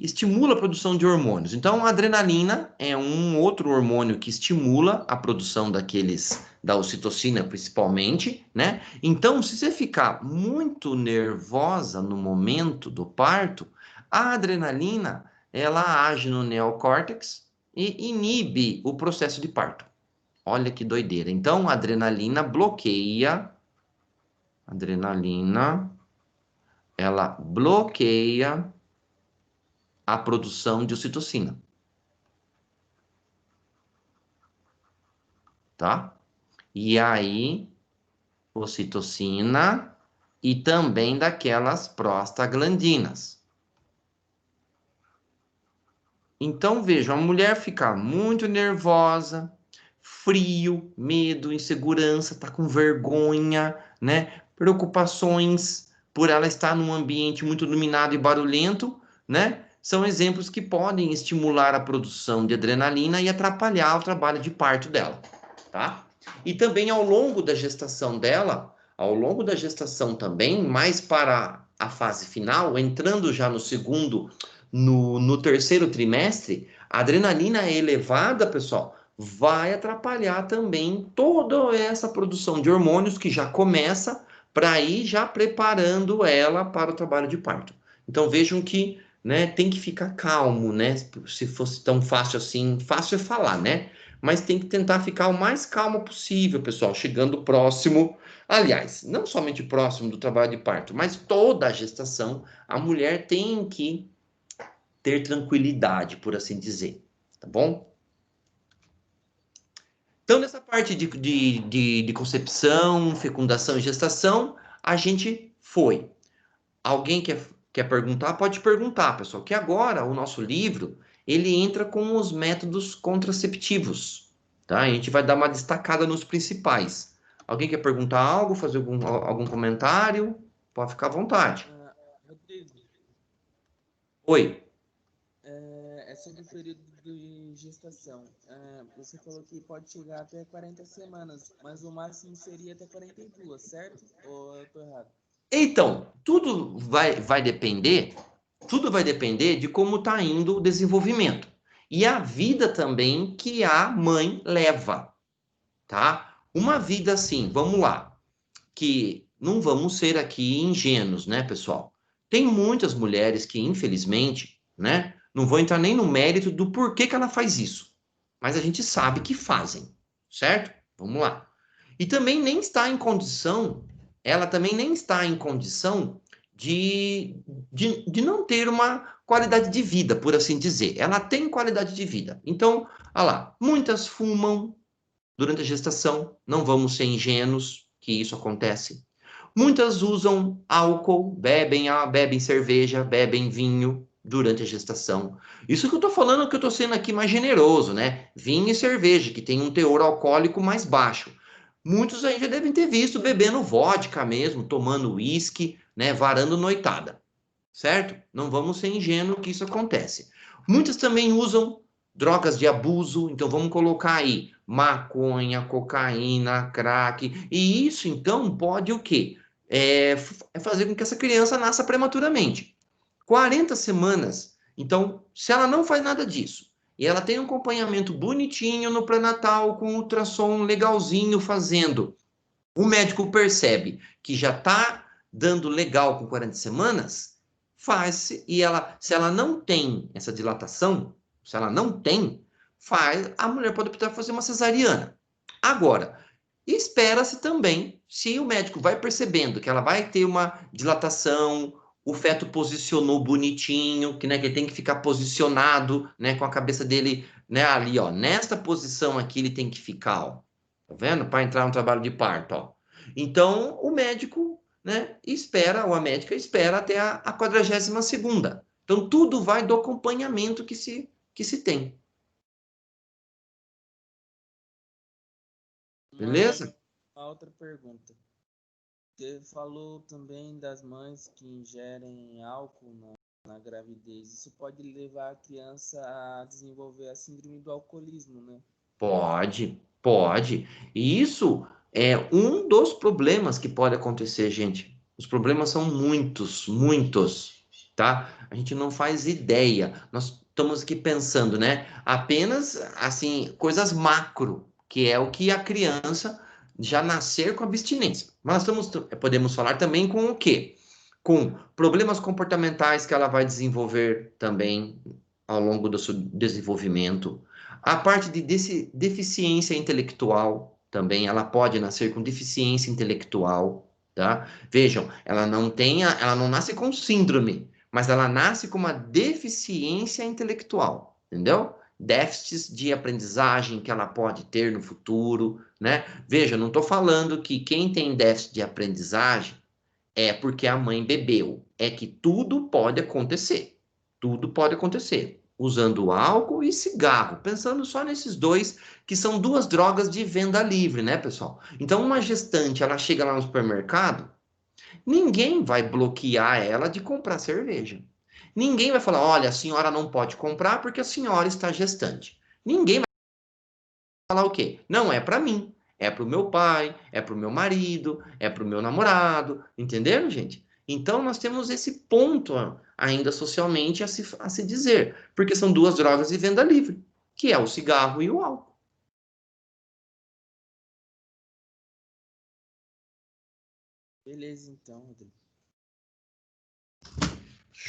estimula a produção de hormônios? Então, a adrenalina é um outro hormônio que estimula a produção da ocitocina, principalmente, né? Então, se você ficar muito nervosa no momento do parto, a adrenalina, ela age no neocórtex e inibe o processo de parto. Olha que doideira. Então, a adrenalina bloqueia, ela bloqueia a produção de ocitocina. Tá? E aí, ocitocina e também daquelas prostaglandinas. Então, vejam, a mulher fica muito nervosa, frio, medo, insegurança, tá com vergonha, né? Preocupações por ela estar num ambiente muito iluminado e barulhento, né? São exemplos que podem estimular a produção de adrenalina e atrapalhar o trabalho de parto dela, tá? E também ao longo da gestação dela, ao longo da gestação também, mais para a fase final, entrando já no terceiro trimestre, a adrenalina elevada, pessoal, vai atrapalhar também toda essa produção de hormônios que já começa para ir já preparando ela para o trabalho de parto. Então vejam que, né, tem que ficar calmo, né? Se fosse tão fácil assim, fácil é falar, né? Mas tem que tentar ficar o mais calmo possível, pessoal, chegando próximo. Aliás, não somente próximo do trabalho de parto, mas toda a gestação, a mulher tem que ter tranquilidade, por assim dizer, tá bom? Então, nessa parte de concepção, fecundação e gestação, a gente foi. Alguém quer perguntar? Pode perguntar, pessoal, que agora o nosso livro, ele entra com os métodos contraceptivos, tá? A gente vai dar uma destacada nos principais. Alguém quer perguntar algo, fazer algum comentário? Pode ficar à vontade. Rodrigo, Oi. é sobre o período de gestação. Você falou que pode chegar até 40 semanas, mas o máximo seria até 42, certo? Ou eu tô errado? Então, tudo vai depender de como está indo o desenvolvimento. E a vida também que a mãe leva, tá? Uma vida assim, vamos lá, que não vamos ser aqui ingênuos, né, pessoal? Tem muitas mulheres que, infelizmente, né, não vou entrar nem no mérito do porquê que ela faz isso, mas a gente sabe que fazem, certo? Vamos lá. E também nem está em condição, ela também nem está em condição de não ter uma qualidade de vida, por assim dizer. Ela tem qualidade de vida. Então, olha lá, muitas fumam durante a gestação, não vamos ser ingênuos que isso acontece. Muitas usam álcool, bebem cerveja, bebem vinho durante a gestação. Isso que eu estou falando, que eu estou sendo aqui mais generoso, né? Vinho e cerveja, que tem um teor alcoólico mais baixo. Muitos aí já devem ter visto bebendo vodka mesmo, tomando uísque, né? Varando noitada, certo? Não vamos ser ingênuos que isso acontece. Muitas também usam drogas de abuso, então vamos colocar aí maconha, cocaína, crack, e isso então pode o quê? Fazer com que essa criança nasça prematuramente. 40 semanas Então, se ela não faz nada disso, e ela tem um acompanhamento bonitinho no pré-natal, com ultrassom legalzinho fazendo, o médico percebe que já está dando legal com 40 semanas, faz, e ela, se ela não tem essa dilatação, se ela não tem, faz, a mulher pode optar por fazer uma cesariana. Agora, espera-se também, se o médico vai percebendo que ela vai ter uma dilatação, o feto posicionou bonitinho, que, né, que ele tem que ficar posicionado, né, com a cabeça dele, né, ali, ó, nesta posição aqui ele tem que ficar, ó, tá vendo? Para entrar no trabalho de parto, ó. Então, o médico, né, espera, ou a médica espera até a 42ª. Então, tudo vai do acompanhamento que se tem. Beleza? Uma outra pergunta. Você falou também das mães que ingerem álcool na gravidez. Isso pode levar a criança a desenvolver a síndrome do alcoolismo, né? Pode, pode. E isso é um dos problemas que pode acontecer, gente. Os problemas são muitos, muitos, tá? A gente não faz ideia. Nós estamos aqui pensando, né? Apenas, assim, coisas macro, que é o que a criança já nascer com abstinência. Mas podemos falar também com o quê? Com problemas comportamentais que ela vai desenvolver também ao longo do seu desenvolvimento. A parte de deficiência intelectual também, ela pode nascer com deficiência intelectual, tá? Vejam, ela não nasce com síndrome, mas ela nasce com uma deficiência intelectual, entendeu? Déficits de aprendizagem que ela pode ter no futuro, né? Veja, não estou falando que quem tem déficit de aprendizagem é porque a mãe bebeu. É que tudo pode acontecer. Tudo pode acontecer. Usando álcool e cigarro. Pensando só nesses dois, que são duas drogas de venda livre, né, pessoal? Então, uma gestante, ela chega lá no supermercado, ninguém vai bloquear ela de comprar cerveja. Ninguém vai falar, olha, a senhora não pode comprar porque a senhora está gestante. Ninguém vai falar o quê? Não é para mim. É para o meu pai, é para o meu marido, é para o meu namorado, entenderam, gente? Então, nós temos esse ponto ainda socialmente a se dizer, porque são duas drogas de venda livre, que é o cigarro e o álcool. Beleza, então, Rodrigo.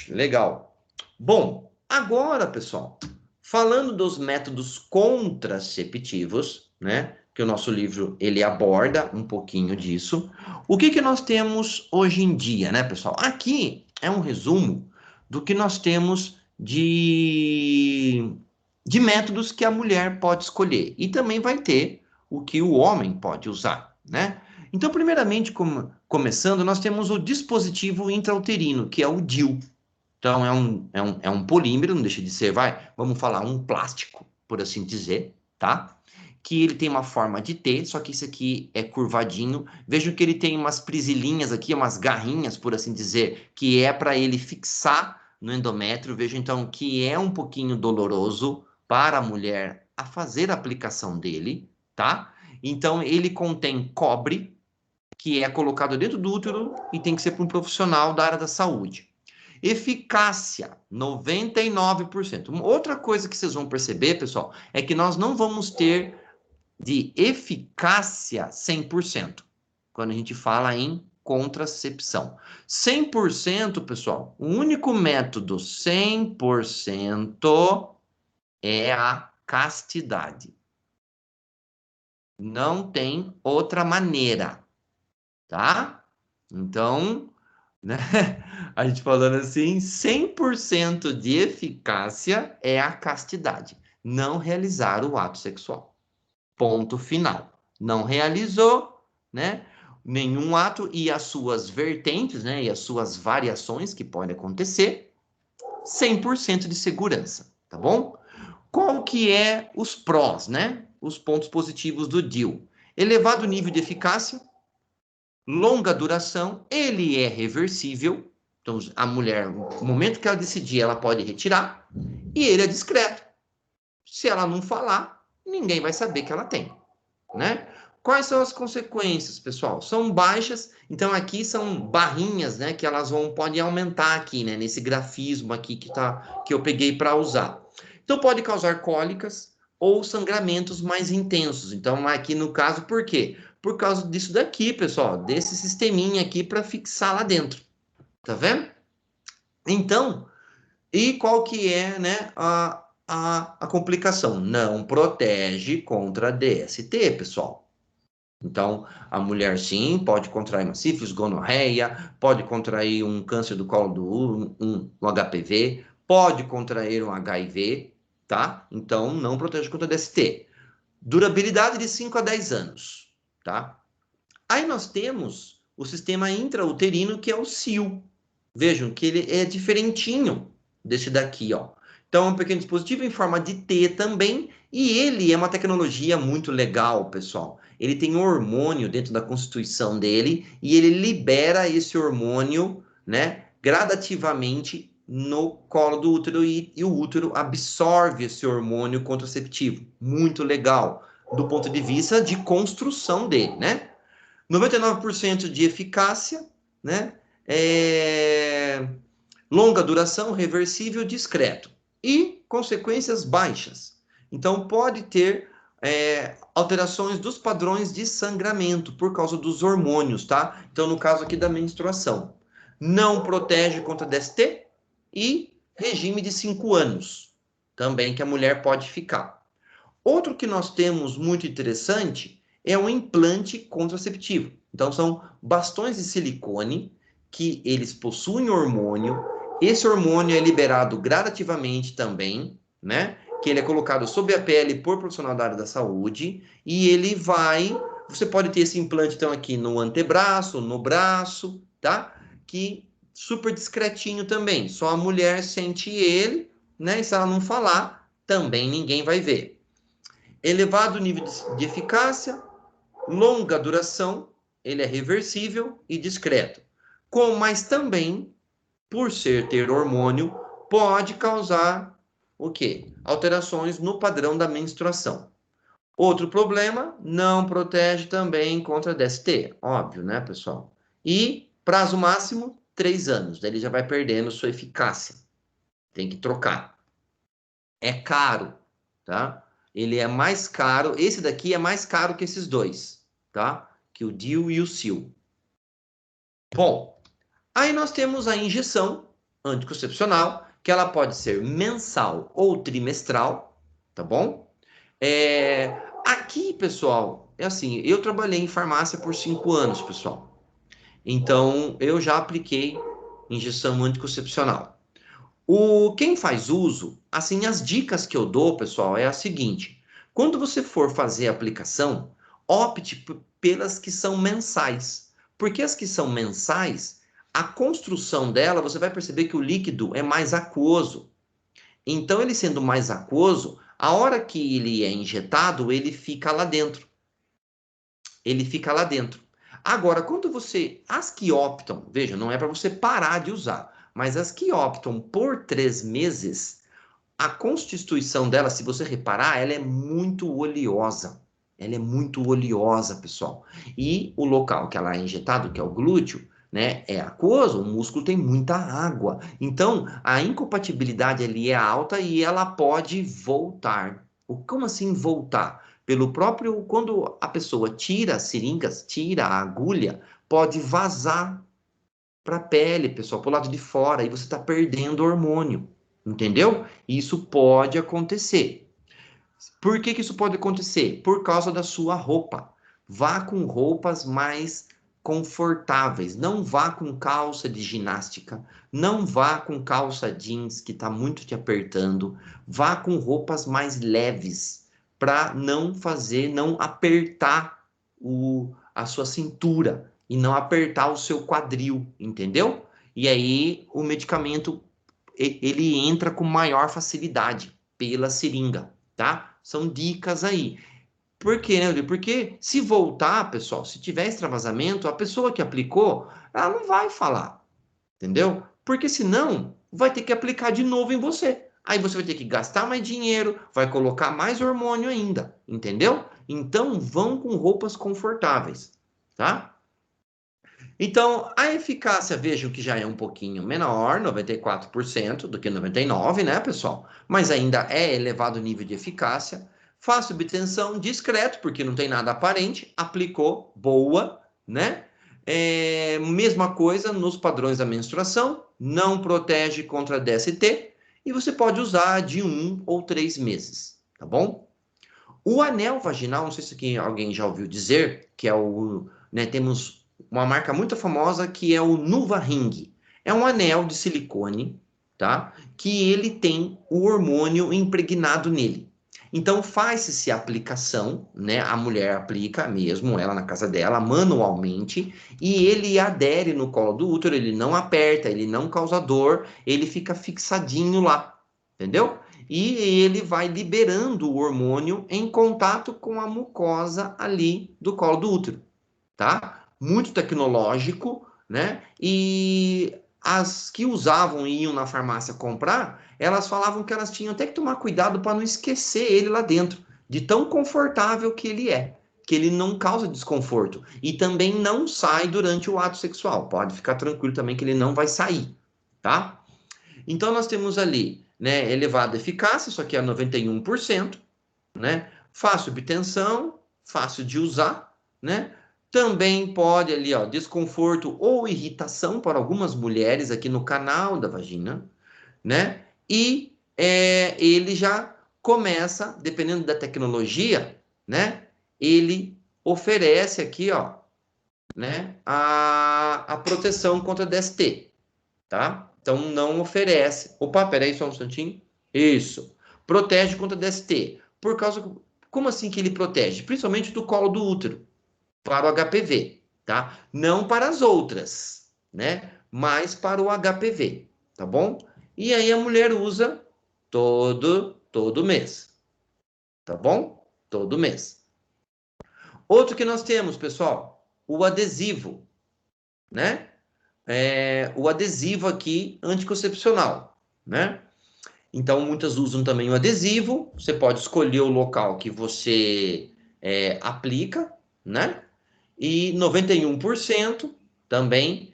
Legal. Bom, agora, pessoal, falando dos métodos contraceptivos, né? Que o nosso livro ele aborda um pouquinho disso. O que nós temos hoje em dia, né, pessoal? Aqui é um resumo do que nós temos de métodos que a mulher pode escolher. E também vai ter o que o homem pode usar, né? Então, primeiramente, começando, nós temos o dispositivo intrauterino, que é o DIU. Então, é um polímero, não deixa de ser, vamos falar, um plástico, por assim dizer, tá? Que ele tem uma forma de T, só que esse aqui é curvadinho. Vejam que ele tem umas prisilinhas aqui, umas garrinhas, por assim dizer, que é para ele fixar no endométrio. Vejam, então, que é um pouquinho doloroso para a mulher a fazer a aplicação dele, tá? Então, ele contém cobre, que é colocado dentro do útero e tem que ser para um profissional da área da saúde. Eficácia, 99%. Outra coisa que vocês vão perceber, pessoal, é que nós não vamos ter de eficácia 100%, quando a gente fala em contracepção. 100%, pessoal, o único método 100% é a castidade. Não tem outra maneira, tá? Então, né? A gente falando assim, 100% de eficácia é a castidade. Não realizar o ato sexual. Ponto final. Não realizou, né? Nenhum ato e as suas vertentes, né? E as suas variações que podem acontecer, 100% de segurança, tá bom? Qual que é os prós, né? Os pontos positivos do DIU? Elevado nível de eficácia, longa duração, ele é reversível. Então, a mulher, no momento que ela decidir, ela pode retirar. E ele é discreto. Se ela não falar, ninguém vai saber que ela tem, né? Quais são as consequências, pessoal? São baixas, então aqui são barrinhas, né, que elas podem aumentar aqui, né, nesse grafismo aqui que eu peguei para usar. Então pode causar cólicas ou sangramentos mais intensos. Então aqui no caso, por quê? Por causa disso daqui, pessoal, desse sisteminha aqui para fixar lá dentro. Tá vendo? Então, e qual que é, né, a complicação? Não protege contra DST, pessoal. Então, a mulher, sim, pode contrair uma sífilis, gonorreia, pode contrair um câncer do colo do útero, um HPV, pode contrair um HIV, tá? Então, não protege contra DST. Durabilidade de 5 a 10 anos, tá? Aí nós temos o sistema intrauterino, que é o SIL. Vejam que ele é diferentinho desse daqui, ó. Então, é um pequeno dispositivo em forma de T também, e ele é uma tecnologia muito legal, pessoal. Ele tem um hormônio dentro da constituição dele, e ele libera esse hormônio, né, gradativamente no colo do útero, e o útero absorve esse hormônio contraceptivo. Muito legal, do ponto de vista de construção dele, né? 99% de eficácia, né? Longa duração, reversível, discreto. E consequências baixas. Então, pode ter alterações dos padrões de sangramento por causa dos hormônios, tá? Então, no caso aqui da menstruação. Não protege contra DST e regime de 5 anos. Também que a mulher pode ficar. Outro que nós temos muito interessante é um implante contraceptivo. Então, são bastões de silicone que eles possuem hormônio. Esse hormônio é liberado gradativamente também, né? Que ele é colocado sob a pele por profissional da área da saúde e ele vai... Você pode ter esse implante, então, aqui no antebraço, no braço, tá? Que super discretinho também. Só a mulher sente ele, né? E se ela não falar, também ninguém vai ver. Elevado nível de eficácia, longa duração, ele é reversível e discreto. Mas também, por ter hormônio, pode causar o quê? Alterações no padrão da menstruação. Outro problema, não protege também contra DST, óbvio, né, pessoal? E prazo máximo, 3 anos, daí ele já vai perdendo sua eficácia. Tem que trocar. É caro, tá? Ele é mais caro, esse daqui é mais caro que esses dois, tá? Que o DIU e o SIL. Bom, aí nós temos a injeção anticoncepcional, que ela pode ser mensal ou trimestral, tá bom? Aqui, pessoal, é assim, eu trabalhei em farmácia por 5 anos, pessoal. Então, eu já apliquei injeção anticoncepcional. Quem faz uso, assim, as dicas que eu dou, pessoal, é a seguinte. Quando você for fazer a aplicação, opte pelas que são mensais. Porque as que são mensais, a construção dela, você vai perceber que o líquido é mais aquoso. Então, ele sendo mais aquoso, a hora que ele é injetado, ele fica lá dentro. Ele fica lá dentro. Agora, quando as que optam, veja, não é para você parar de usar, mas as que optam por 3 meses, a constituição dela, se você reparar, ela é muito oleosa. Ela é muito oleosa, pessoal. E o local que ela é injetada, que é o glúteo, né, é aquoso, o músculo tem muita água. Então, a incompatibilidade ali é alta e ela pode voltar. Como assim voltar? Pelo próprio, quando a pessoa tira as seringas, tira a agulha, pode vazar para a pele, pessoal, para o lado de fora, e você está perdendo hormônio, entendeu? Isso pode acontecer. Por que isso pode acontecer? Por causa da sua roupa. Vá com roupas mais confortáveis, não vá com calça de ginástica, não vá com calça jeans que está muito te apertando, vá com roupas mais leves, para não apertar a sua cintura e não apertar o seu quadril, entendeu? E aí o medicamento ele entra com maior facilidade pela seringa, tá? São dicas aí. Por quê, né? Porque se voltar, pessoal, se tiver extravasamento, a pessoa que aplicou, ela não vai falar, entendeu? Porque senão vai ter que aplicar de novo em você. Aí você vai ter que gastar mais dinheiro, vai colocar mais hormônio ainda, entendeu? Então, vão com roupas confortáveis, tá? Então, a eficácia, vejam que já é um pouquinho menor, 94% do que 99%, né, pessoal? Mas ainda é elevado o nível de eficácia. Fácil obtenção, discreto, porque não tem nada aparente. Aplicou, boa, né? Mesma coisa nos padrões da menstruação, não protege contra DST e você pode usar de 1 ou 3 meses, tá bom? O anel vaginal, não sei se aqui alguém já ouviu dizer, que é o, né, temos uma marca muito famosa que é o NuvaRing. É um anel de silicone, tá? Que ele tem o hormônio impregnado nele. Então faz-se a aplicação, né? A mulher aplica mesmo, ela na casa dela, manualmente, e ele adere no colo do útero, ele não aperta, ele não causa dor, ele fica fixadinho lá, entendeu? E ele vai liberando o hormônio em contato com a mucosa ali do colo do útero, tá? Muito tecnológico, né? E as que usavam e iam na farmácia comprar, elas falavam que elas tinham até que tomar cuidado para não esquecer ele lá dentro, de tão confortável que ele é, que ele não causa desconforto e também não sai durante o ato sexual. Pode ficar tranquilo também que ele não vai sair, tá? Então nós temos ali, né, elevada eficácia, isso aqui é 91%, né? Fácil obtenção, fácil de usar, né? Também pode ali, ó, desconforto ou irritação para algumas mulheres aqui no canal da vagina, né? E ele já começa, dependendo da tecnologia, né? Ele oferece aqui, ó, né? A proteção contra DST, tá? Então não oferece. Opa, peraí só um instantinho. Isso. Protege contra DST. Por causa. Como assim que ele protege? Principalmente do colo do útero, para o HPV, tá? Não para as outras, né? Mas para o HPV, tá bom? E aí a mulher usa todo mês, tá bom? Todo mês. Outro que nós temos, pessoal, o adesivo, né? O adesivo aqui anticoncepcional, né? Então, muitas usam também o adesivo. Você pode escolher o local que você aplica, né? E 91% também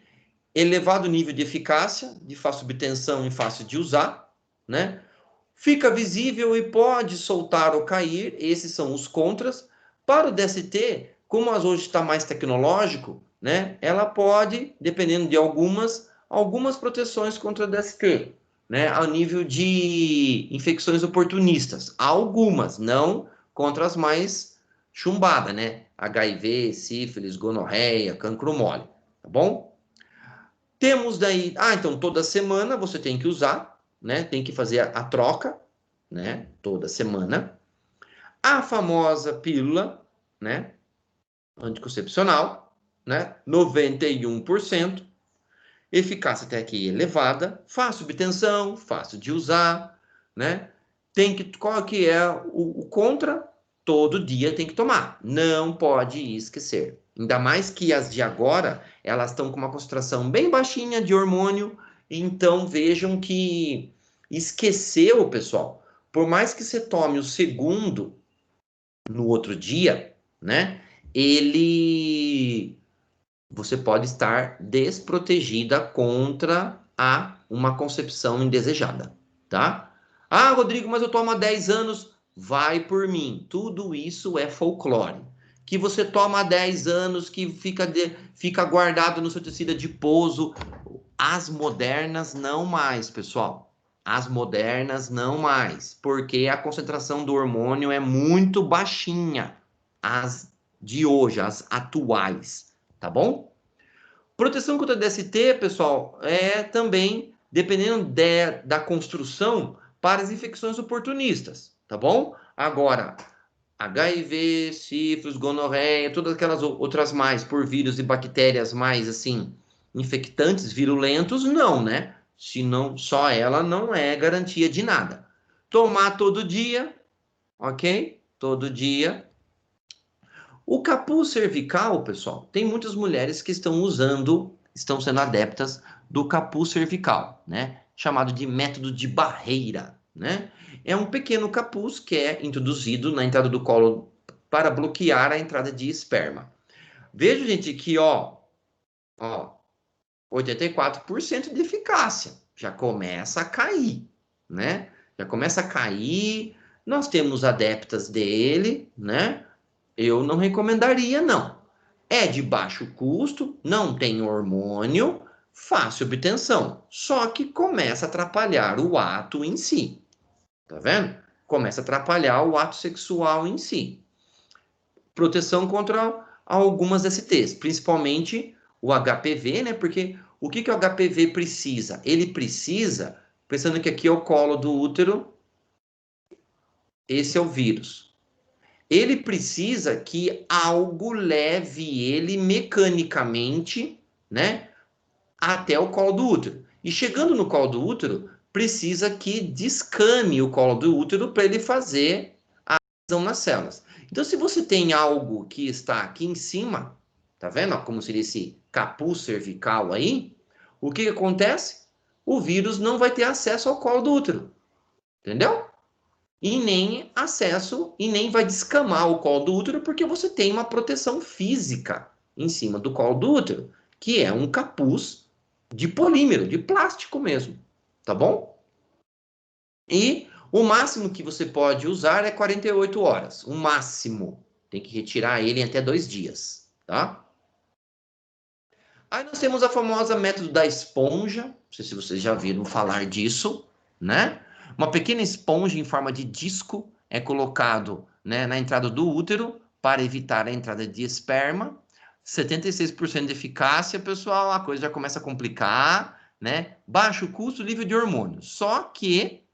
elevado nível de eficácia, de fácil obtenção e fácil de usar, né? Fica visível e pode soltar ou cair. Esses são os contras. Para o DST, como hoje está mais tecnológico, né? Ela pode, dependendo de algumas proteções contra DST, né? Ao nível de infecções oportunistas. Algumas, não contra as mais chumbadas, né? HIV, sífilis, gonorreia, cancro mole, tá bom? Temos daí, então toda semana você tem que usar, né? Tem que fazer a troca, né? Toda semana. A famosa pílula, né? Anticoncepcional, né? 91%. Eficácia até aqui elevada, fácil obtenção, fácil de usar, né? Qual que é o contra? Todo dia tem que tomar, não pode esquecer. Ainda mais que as de agora, elas estão com uma concentração bem baixinha de hormônio, então vejam que esqueceu, pessoal. Por mais que você tome o segundo no outro dia, né? Você pode estar desprotegida contra uma concepção indesejada, tá? Ah, Rodrigo, mas eu tomo há 10 anos. Vai por mim. Tudo isso é folclore. Que você toma há 10 anos, que fica guardado no seu tecido adiposo. As modernas não mais, pessoal. As modernas não mais. Porque a concentração do hormônio é muito baixinha. As de hoje, as atuais. Tá bom? Proteção contra DST, pessoal, também dependendo da construção para as infecções oportunistas, tá bom? Agora, HIV, sífilis, gonorreia, todas aquelas outras mais, por vírus e bactérias mais, assim, infectantes, virulentos, não, né? Senão, só ela não é garantia de nada. Tomar todo dia, ok? Todo dia. O capuz cervical, pessoal, tem muitas mulheres que estão sendo adeptas do capuz cervical, né? Chamado de método de barreira, né? É um pequeno capuz que é introduzido na entrada do colo para bloquear a entrada de esperma. Veja, gente, que, ó, 84% de eficácia. Já começa a cair, né? Já começa a cair. Nós temos adeptas dele, né? Eu não recomendaria, não. É de baixo custo, não tem hormônio, fácil obtenção. Só que começa a atrapalhar o ato em si. Tá vendo? Começa a atrapalhar o ato sexual em si. Proteção contra algumas STs, principalmente o HPV, né? Porque o que o HPV precisa? Ele precisa, pensando que aqui é o colo do útero, esse é o vírus. Ele precisa que algo leve ele mecanicamente, né, até o colo do útero. E chegando no colo do útero, precisa que descame o colo do útero para ele fazer a adesão nas células. Então, se você tem algo que está aqui em cima, tá vendo? Ó, como seria esse capuz cervical aí, o que acontece? O vírus não vai ter acesso ao colo do útero. Entendeu? E nem acesso, e nem vai descamar o colo do útero, porque você tem uma proteção física em cima do colo do útero, que é um capuz de polímero, de plástico mesmo, tá bom? E o máximo que você pode usar é 48 horas, o máximo. Tem que retirar ele em até 2 dias, tá? Aí nós temos a famosa método da esponja, não sei se vocês já viram falar disso, né? Uma pequena esponja em forma de disco é colocado, né, na entrada do útero para evitar a entrada de esperma. 76% de eficácia, pessoal, a coisa já começa a complicar, né? Baixo custo, livre de hormônios. Só que,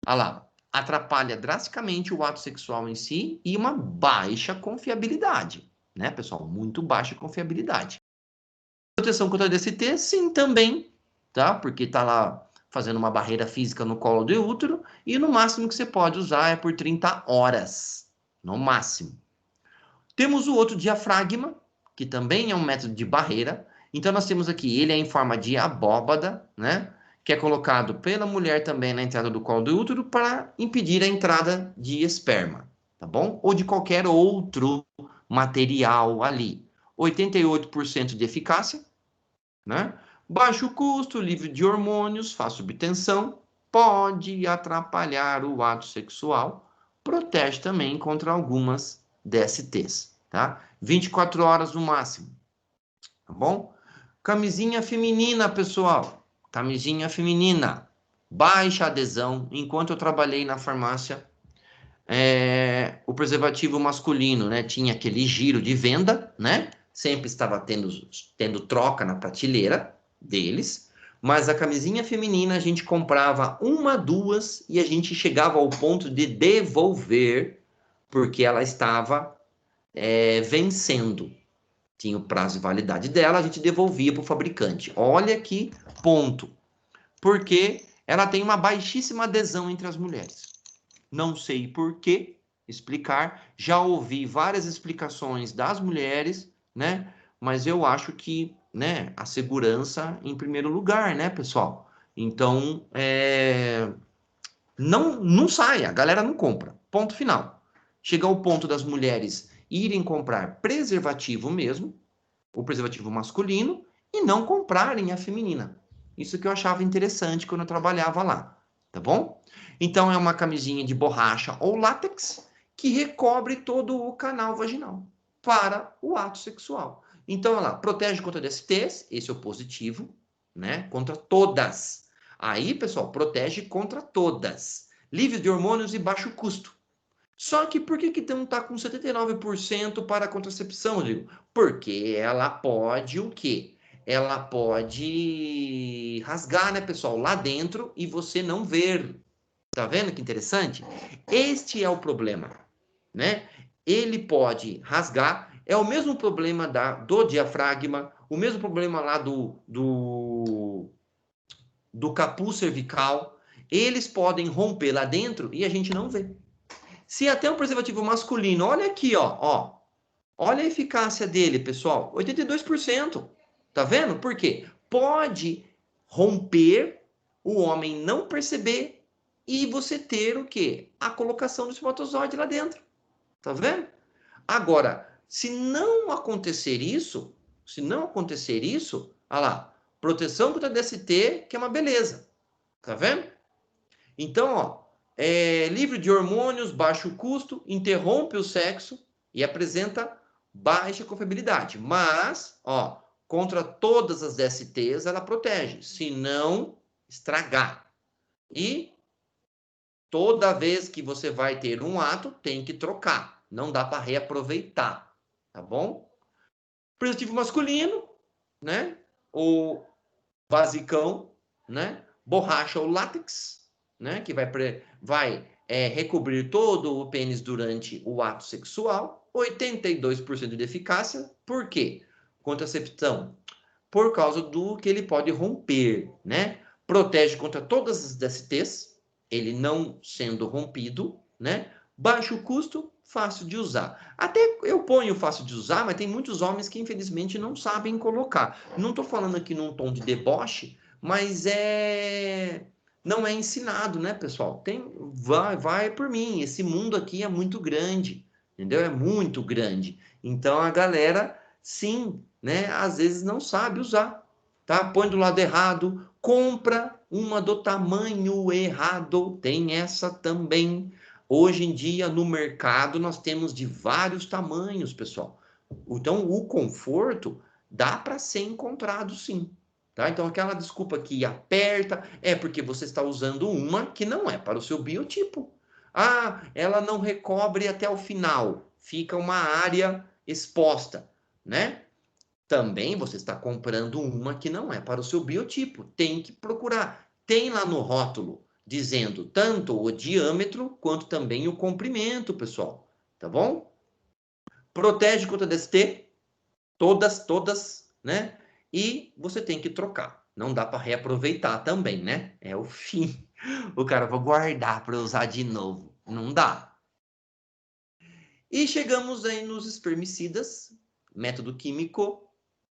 olha lá, atrapalha drasticamente o ato sexual em si e uma baixa confiabilidade, né, pessoal? Muito baixa confiabilidade. Proteção contra DST, sim, também, tá? Porque tá lá fazendo uma barreira física no colo do útero e no máximo que você pode usar é por 30 horas, no máximo. Temos o outro diafragma, que também é um método de barreira. Então nós temos aqui, ele é em forma de abóbada, né? Que é colocado pela mulher também na entrada do colo do útero para impedir a entrada de esperma, tá bom? Ou de qualquer outro material ali. 88% de eficácia, né? Baixo custo, livre de hormônios, fácil obtenção, pode atrapalhar o ato sexual, protege também contra algumas DSTs, tá? 24 horas no máximo, tá bom? Camisinha feminina, pessoal, camisinha feminina, baixa adesão. Enquanto eu trabalhei na farmácia, o preservativo masculino, né, tinha aquele giro de venda, né? Sempre estava tendo troca na prateleira deles, mas a camisinha feminina a gente comprava uma, duas e a gente chegava ao ponto de devolver porque ela estava vencendo. Tinha o prazo de validade dela, a gente devolvia para o fabricante. Olha que ponto. Porque ela tem uma baixíssima adesão entre as mulheres. Não sei por que explicar. Já ouvi várias explicações das mulheres, né? Mas eu acho que, né, a segurança em primeiro lugar, né, pessoal? Então, não sai, a galera não compra. Ponto final. Chega ao ponto das mulheres irem comprar preservativo mesmo, o preservativo masculino, e não comprarem a feminina. Isso que eu achava interessante quando eu trabalhava lá, tá bom? Então, é uma camisinha de borracha ou látex que recobre todo o canal vaginal para o ato sexual. Então, olha lá, protege contra DSTs, esse é o positivo, né? Contra todas. Aí, pessoal, protege contra todas. Livre de hormônios e baixo custo. Só que por que não está com 79% para a contracepção, Rodrigo? Porque ela pode o quê? Ela pode rasgar, né, pessoal, lá dentro e você não ver. Tá vendo que interessante? Este é o problema, né? Ele pode rasgar. É o mesmo problema do diafragma, o mesmo problema lá do capuz cervical. Eles podem romper lá dentro e a gente não vê. Se até um preservativo masculino, olha aqui, ó. Olha a eficácia dele, pessoal. 82%. Tá vendo? Por quê? Pode romper, o homem não perceber e você ter o quê? A colocação do espermatozoide lá dentro. Tá vendo? Agora, se não acontecer isso, olha lá, proteção contra DST, que é uma beleza. Tá vendo? Então, ó, livre de hormônios, baixo custo, interrompe o sexo e apresenta baixa confiabilidade. Mas, ó, contra todas as DSTs ela protege, se não estragar. E toda vez que você vai ter um ato, tem que trocar. Não dá para reaproveitar, tá bom? Preservativo masculino, né? O basicão, né? Borracha ou látex, né? Que vai recobrir todo o pênis durante o ato sexual. 82% de eficácia. Por quê? Contracepção. Por causa do que ele pode romper, né? Protege contra todas as DSTs, ele não sendo rompido, né? Baixo custo, fácil de usar. Até eu ponho fácil de usar, mas tem muitos homens que infelizmente não sabem colocar. Não estou falando aqui num tom de deboche, mas não é ensinado, né, pessoal? Vai por mim. Esse mundo aqui é muito grande, entendeu? É muito grande. Então a galera, sim, né, às vezes não sabe usar, tá? Põe do lado errado, compra uma do tamanho errado, tem essa também. Hoje em dia, no mercado, nós temos de vários tamanhos, pessoal. Então, o conforto dá para ser encontrado, sim. Tá? Então, aquela desculpa que aperta é porque você está usando uma que não é para o seu biotipo. Ah, ela não recobre até o final. Fica uma área exposta, né? Também você está comprando uma que não é para o seu biotipo. Tem que procurar. Tem lá no rótulo dizendo tanto o diâmetro quanto também o comprimento, pessoal. Tá bom? Protege contra DST, todas, né? E você tem que trocar. Não dá para reaproveitar também, né? É o fim. O cara vai guardar para usar de novo. Não dá. E chegamos aí nos espermicidas, método químico,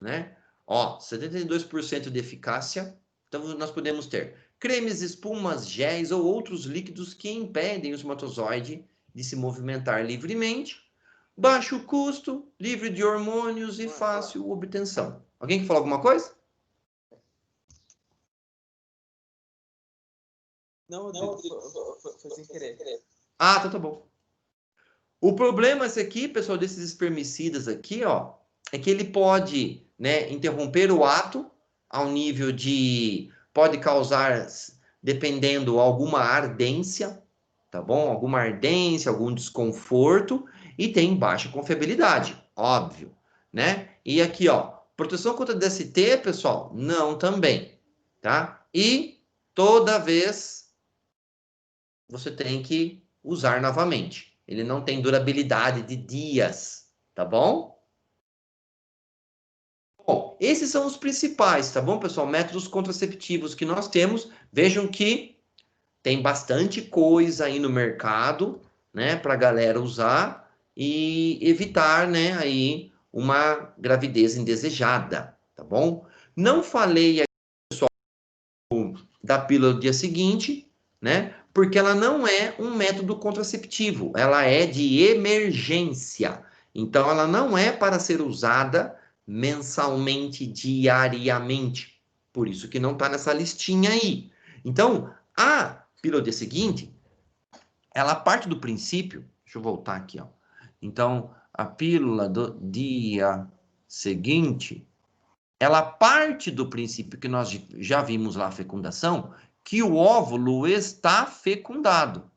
né? Ó, 72% de eficácia. Então, nós podemos ter cremes, espumas, géis ou outros líquidos que impedem o espermatozoide de se movimentar livremente. Baixo custo, livre de hormônios e fácil obtenção. Alguém quer falar alguma coisa? Não, foi sem querer. Ah, então tá bom. O problema esse aqui, pessoal, desses espermicidas aqui, ó, é que ele pode, né, interromper o ato ao nível de... Pode causar, dependendo, alguma ardência, tá bom? Alguma ardência, algum desconforto e tem baixa confiabilidade, óbvio, né? E aqui, ó, proteção contra DST, pessoal, não também, tá? E toda vez você tem que usar novamente. Ele não tem durabilidade de dias, tá bom? Bom, esses são os principais, tá bom, pessoal? Métodos contraceptivos que nós temos. Vejam que tem bastante coisa aí no mercado, né, para a galera usar e evitar, né, aí uma gravidez indesejada, tá bom? Não falei aí, pessoal, da pílula do dia seguinte, né, porque ela não é um método contraceptivo, ela é de emergência. Então, ela não é para ser usada mensalmente, diariamente. Por isso que não está nessa listinha aí. Então, a pílula do dia seguinte, ela parte do princípio, deixa eu voltar aqui, ó. Então, a pílula do dia seguinte, ela parte do princípio que nós já vimos lá a fecundação, que o óvulo está fecundado.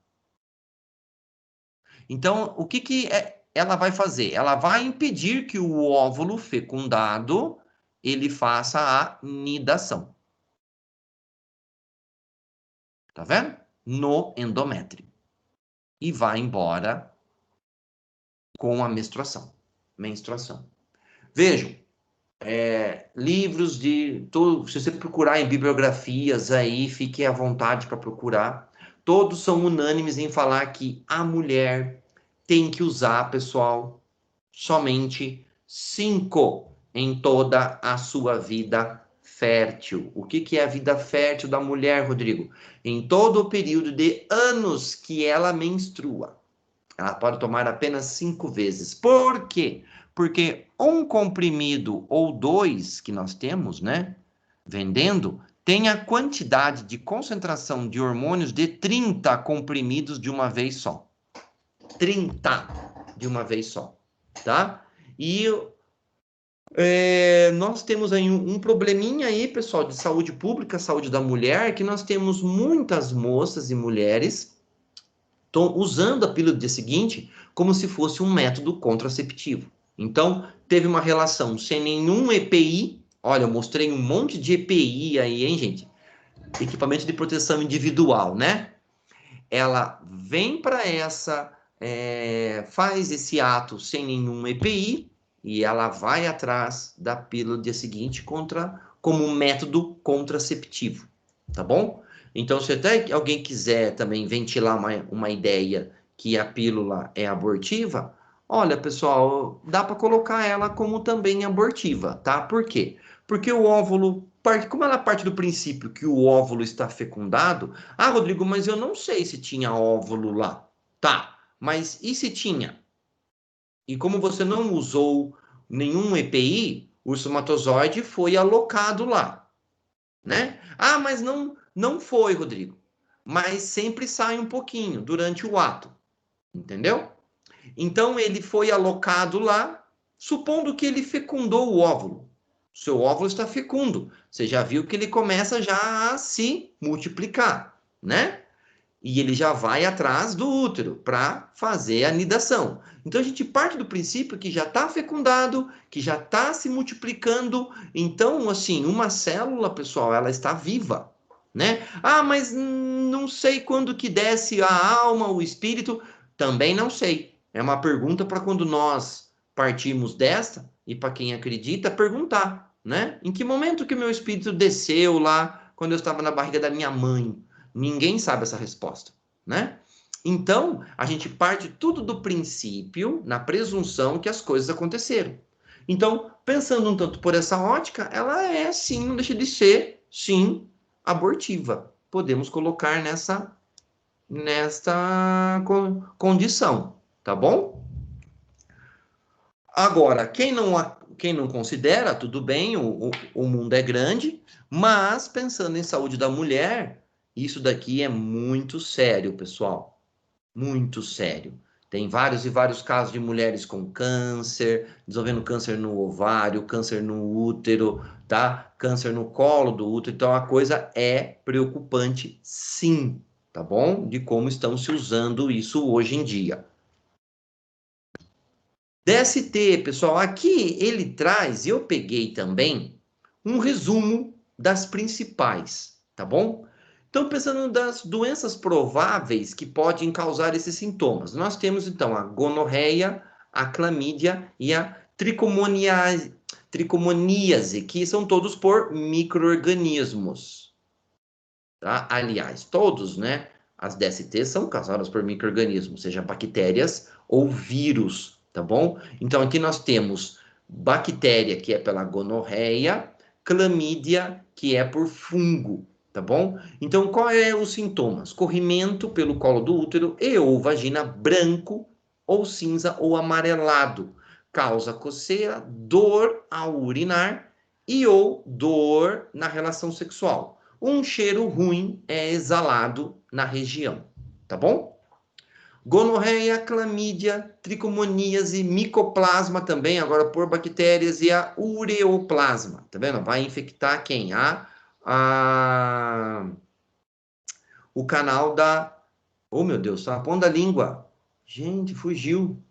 Então, o que ela vai fazer? Ela vai impedir que o óvulo fecundado ele faça a nidação. Tá vendo? No endométrio. E vai embora com a menstruação. Vejam, livros se você procurar em bibliografias aí, fique à vontade para procurar. Todos são unânimes em falar que a mulher tem que usar, pessoal, somente 5 em toda a sua vida fértil. O que é a vida fértil da mulher, Rodrigo? Em todo o período de anos que ela menstrua. Ela pode tomar apenas 5 vezes. Por quê? Porque um comprimido ou 2 que nós temos, né, vendendo, tem a quantidade de concentração de hormônios de 30 comprimidos de uma vez só. 30 de uma vez só, tá? E nós temos aí um probleminha aí, pessoal, de saúde pública, saúde da mulher, que nós temos muitas moças e mulheres usando a pílula do dia seguinte como se fosse um método contraceptivo. Então, teve uma relação sem nenhum EPI. Olha, eu mostrei um monte de EPI aí, hein, gente? Equipamento de proteção individual, né? Ela vem para faz esse ato sem nenhum EPI e ela vai atrás da pílula do dia seguinte como um método contraceptivo, tá bom? Então, se até alguém quiser também ventilar uma ideia que a pílula é abortiva, olha, pessoal, dá para colocar ela como também abortiva, tá? Por quê? Porque o óvulo, como ela parte do princípio que o óvulo está fecundado, Rodrigo, mas eu não sei se tinha óvulo lá. Tá, mas e se tinha? E como você não usou nenhum EPI, o espermatozoide foi alocado lá, né? Mas não foi, Rodrigo. Mas sempre sai um pouquinho durante o ato, entendeu? Então ele foi alocado lá, supondo que ele fecundou o óvulo. Seu óvulo está fecundo. Você já viu que ele começa já a se multiplicar, né? E ele já vai atrás do útero para fazer a nidação. Então a gente parte do princípio que já está fecundado, que já está se multiplicando. Então, assim, uma célula, pessoal, ela está viva, né? Mas não sei quando que desce a alma, o espírito. Também não sei. É uma pergunta para quando nós partimos desta, e para quem acredita, perguntar, né? Em que momento que o meu espírito desceu lá, quando eu estava na barriga da minha mãe? Ninguém sabe essa resposta, né? Então, a gente parte tudo do princípio, na presunção que as coisas aconteceram. Então, pensando um tanto por essa ótica, ela é, sim, não deixa de ser, sim, abortiva. Podemos colocar nesta condição, tá bom? Agora, quem não considera, tudo bem, o mundo é grande, mas pensando em saúde da mulher, isso daqui é muito sério, pessoal. Muito sério. Tem vários e vários casos de mulheres com câncer, desenvolvendo câncer no ovário, câncer no útero, tá? Câncer no colo do útero. Então a coisa é preocupante, sim, tá bom? De como estão se usando isso hoje em dia. DST, pessoal, aqui ele traz, eu peguei também, um resumo das principais, tá bom? Então, pensando das doenças prováveis que podem causar esses sintomas, nós temos então a gonorreia, a clamídia e a tricomoníase, que são todos por micro-organismos, tá? Aliás, todos, né? As DSTs são causadas por micro-organismos, seja bactérias ou vírus, tá bom? Então, aqui nós temos bactéria, que é pela gonorreia, clamídia, que é por fungo, tá bom? Então, qual é os sintomas? Corrimento pelo colo do útero e ou vagina branco ou cinza ou amarelado. Causa coceira, dor ao urinar e ou dor na relação sexual. Um cheiro ruim é exalado na região, tá bom? Gonorreia, clamídia, tricomoníase, micoplasma também, agora por bactérias, e a ureoplasma, tá vendo? Vai infectar quem? O canal da... Oh, meu Deus, tá na ponta da língua. Gente, fugiu.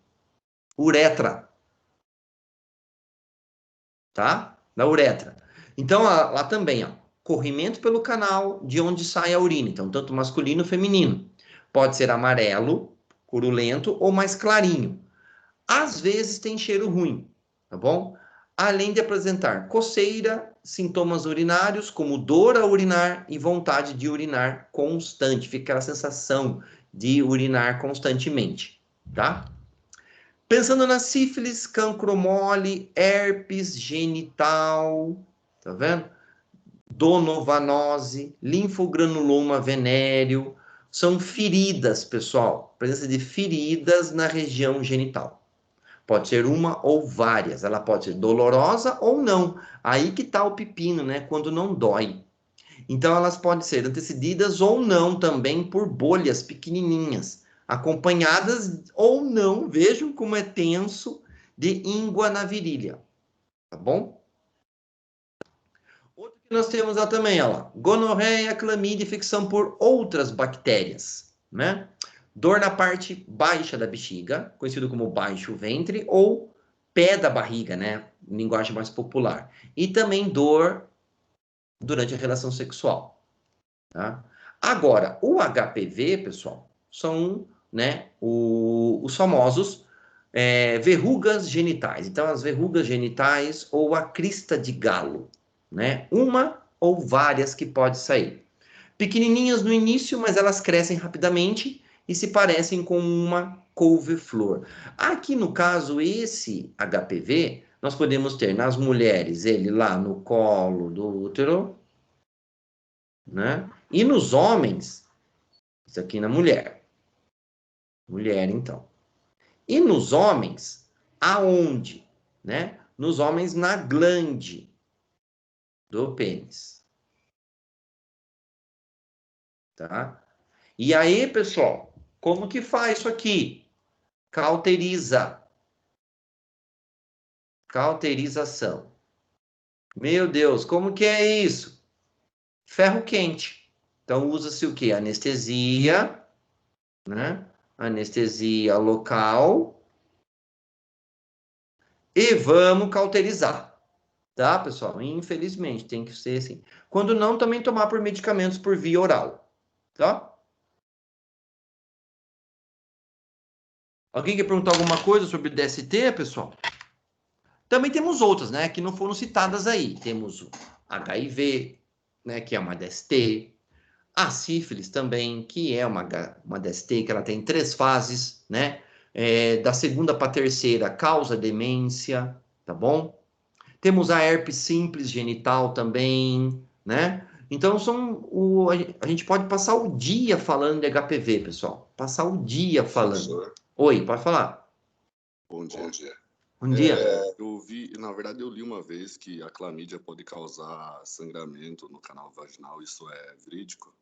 Uretra. Tá? Da uretra. Então, lá também, ó. Corrimento pelo canal de onde sai a urina. Então, tanto masculino como feminino. Pode ser amarelo, purulento ou mais clarinho. Às vezes tem cheiro ruim, tá bom? Além de apresentar coceira, sintomas urinários, como dor a urinar e vontade de urinar constante. Fica aquela sensação de urinar constantemente, tá? Pensando na sífilis, cancro mole, herpes genital, tá vendo? Donovanose, linfogranuloma venéreo, são feridas, pessoal. Presença de feridas na região genital. Pode ser uma ou várias. Ela pode ser dolorosa ou não. Aí que tá o pepino, né? Quando não dói. Então, elas podem ser antecedidas ou não também por bolhas pequenininhas, acompanhadas ou não, vejam como é tenso, de íngua na virilha, tá bom? Outro que nós temos lá também, ó, gonorreia, clamídia, infecção por outras bactérias, né? Dor na parte baixa da bexiga, conhecido como baixo ventre, ou pé da barriga, né? Linguagem mais popular. E também dor durante a relação sexual. Tá? Agora, o HPV, pessoal, são, né, os famosos verrugas genitais. Então, as verrugas genitais ou a crista de galo, né? Uma ou várias que pode sair. Pequenininhas no início, mas elas crescem rapidamente e se parecem com uma couve-flor. Aqui, no caso, esse HPV, nós podemos ter nas mulheres ele lá no colo do útero, né? E nos homens, isso aqui na mulher. Mulher, então. E nos homens, aonde? Né? Nos homens, na glande do pênis. Tá? E aí, pessoal, como que faz isso aqui? Cauteriza. Cauterização. Meu Deus, como que é isso? Ferro quente. Então, usa-se o quê? Anestesia, né? Anestesia local. E vamos cauterizar. Tá, pessoal? Infelizmente, tem que ser assim. Quando não, também tomar por medicamentos por via oral. Tá? Alguém quer perguntar alguma coisa sobre DST, pessoal? Também temos outras, né? Que não foram citadas aí. Temos o HIV, né? Que é uma DST. A sífilis também, que é uma DST, que ela tem 3 fases, né? Da segunda para a terceira, causa demência, tá bom? Temos a herpes simples genital também, né? Então, a gente pode passar o dia falando de HPV, pessoal. Passar o dia falando. Professor, Oi, pode falar. bom dia. Bom dia. Na verdade, eu li uma vez que a clamídia pode causar sangramento no canal vaginal. Isso é verídico?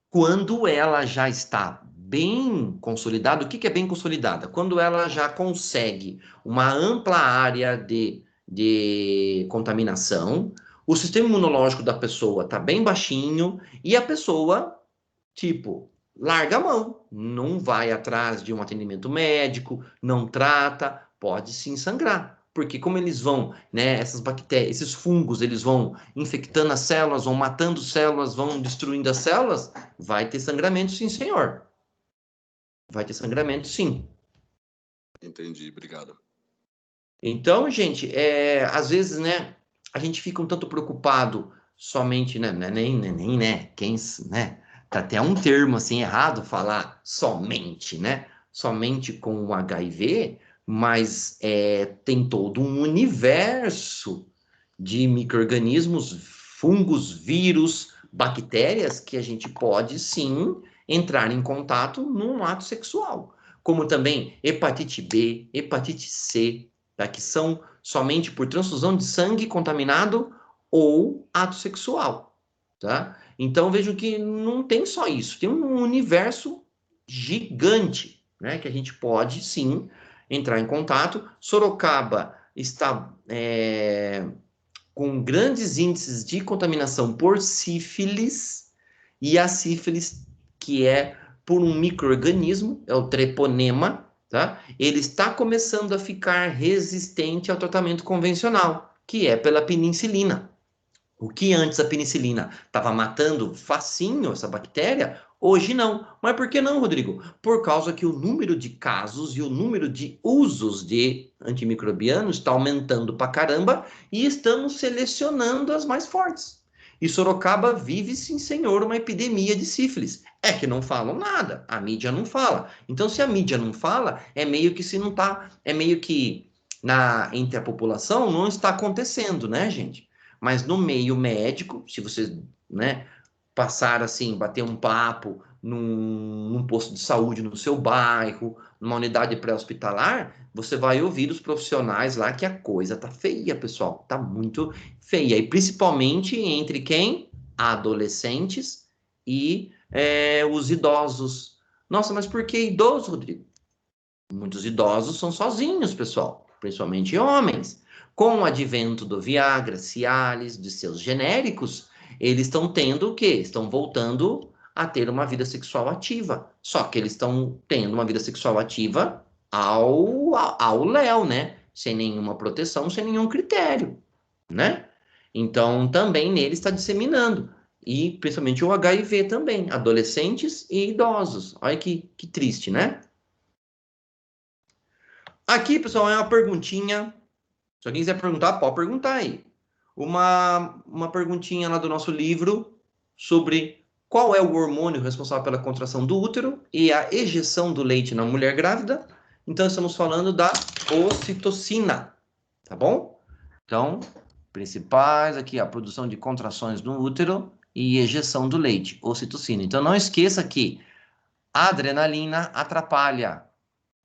Quando ela já está bem consolidada, o que é bem consolidada? Quando ela já consegue uma ampla área de contaminação, o sistema imunológico da pessoa está bem baixinho e a pessoa, tipo, larga a mão, não vai atrás de um atendimento médico, não trata, pode sim sangrar. Porque como eles vão, né, essas bactérias, esses fungos, eles vão infectando as células, vão matando células, vão destruindo as células, vai ter sangramento sim, senhor. Vai ter sangramento sim. Entendi, obrigado. Então, gente, às vezes, né, a gente fica um tanto preocupado somente, né, tá até um termo, assim, errado falar somente, né, somente com o HIV, mas tem todo um universo de micro-organismos, fungos, vírus, bactérias que a gente pode, sim, entrar em contato num ato sexual. Como também hepatite B, hepatite C, tá? Que são somente por transfusão de sangue contaminado ou ato sexual, tá? Então, vejo que não tem só isso, tem um universo gigante, né? Que a gente pode, sim, entrar em contato. Sorocaba está com grandes índices de contaminação por sífilis, e a sífilis, que é por um micro-organismo, é o treponema, tá? Ele está começando a ficar resistente ao tratamento convencional, que é pela penicilina. O que antes a penicilina estava matando facinho essa bactéria, hoje não. Mas por que não, Rodrigo? Por causa que o número de casos e o número de usos de antimicrobianos está aumentando pra caramba e estamos selecionando as mais fortes. E Sorocaba vive, sim, senhor, uma epidemia de sífilis. É que não falam nada, a mídia não fala. Então, se a mídia não fala, é meio que se não tá, é meio que entre a população não está acontecendo, né, gente? Mas no meio médico, se vocês, né, passar assim, bater um papo num posto de saúde no seu bairro, numa unidade pré-hospitalar, você vai ouvir os profissionais lá que a coisa tá feia, pessoal. Tá muito feia. E principalmente entre quem? Adolescentes e os idosos. Nossa, mas por que idoso, Rodrigo? Muitos idosos são sozinhos, pessoal, principalmente homens. Com o advento do Viagra, Cialis, de seus genéricos, eles estão tendo o quê? Estão voltando a ter uma vida sexual ativa. Só que eles estão tendo uma vida sexual ativa ao léu, né? Sem nenhuma proteção, sem nenhum critério, né? Então, também nele está disseminando. E principalmente o HIV também, adolescentes e idosos. Olha que triste, né? Aqui, pessoal, é uma perguntinha. Se alguém quiser perguntar, pode perguntar aí. Uma perguntinha lá do nosso livro sobre qual é o hormônio responsável pela contração do útero e a ejeção do leite na mulher grávida. Então, estamos falando da ocitocina, tá bom? Então, principais aqui, a produção de contrações no útero e ejeção do leite, ocitocina. Então, não esqueça que a adrenalina atrapalha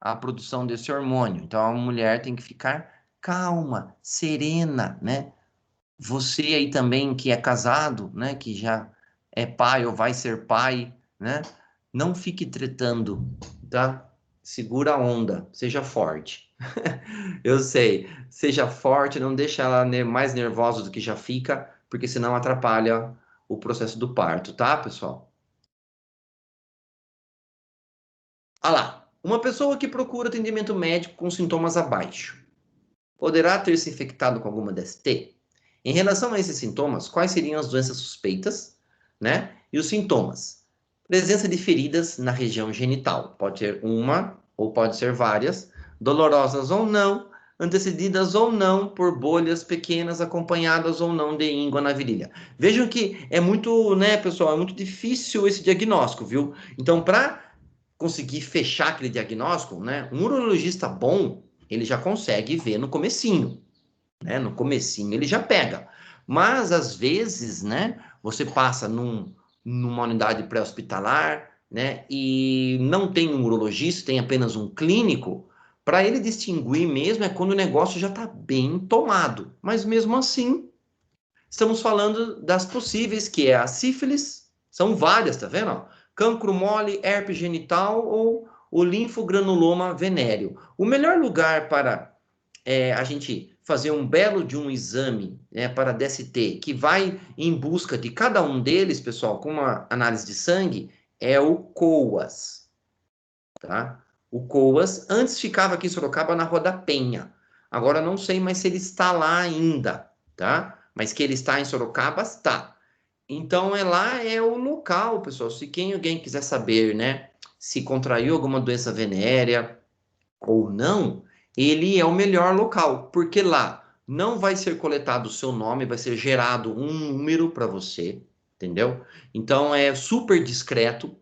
a produção desse hormônio. Então, a mulher tem que ficar calma, serena, né? Você aí também que é casado, né? Que já é pai ou vai ser pai, né? Não fique tretando, tá? Segura a onda, seja forte. Eu sei, seja forte, não deixa ela mais nervosa do que já fica, porque senão atrapalha o processo do parto, tá, pessoal? Olha lá. Uma pessoa que procura atendimento médico com sintomas abaixo poderá ter se infectado com alguma DST? Em relação a esses sintomas, quais seriam as doenças suspeitas, né? E os sintomas? Presença de feridas na região genital. Pode ser uma ou pode ser várias, dolorosas ou não, antecedidas ou não por bolhas pequenas acompanhadas ou não de íngua na virilha. Vejam que é muito, né, pessoal, é muito difícil esse diagnóstico, viu? Então, para conseguir fechar aquele diagnóstico, né, um urologista bom, ele já consegue ver no comecinho, né? No comecinho ele já pega. Mas, às vezes, né, você passa numa unidade pré-hospitalar, né, e não tem um urologista, tem apenas um clínico, para ele distinguir mesmo é quando o negócio já está bem tomado. Mas, mesmo assim, estamos falando das possíveis, que é a sífilis, são várias, tá vendo? Cancro mole, herpes genital ou o linfogranuloma venéreo. O melhor lugar para a gente fazer um belo de um exame, né, para DST, que vai em busca de cada um deles, pessoal, com uma análise de sangue, é o COAS, tá? O COAS, antes ficava aqui em Sorocaba na Rua da Penha. Agora não sei mais se ele está lá ainda, tá? Mas que ele está em Sorocaba, está. Então, lá é o local, pessoal. Se alguém quiser saber, né, se contraiu alguma doença venérea ou não, ele é o melhor local, porque lá não vai ser coletado o seu nome, vai ser gerado um número para você, entendeu? Então, é super discreto,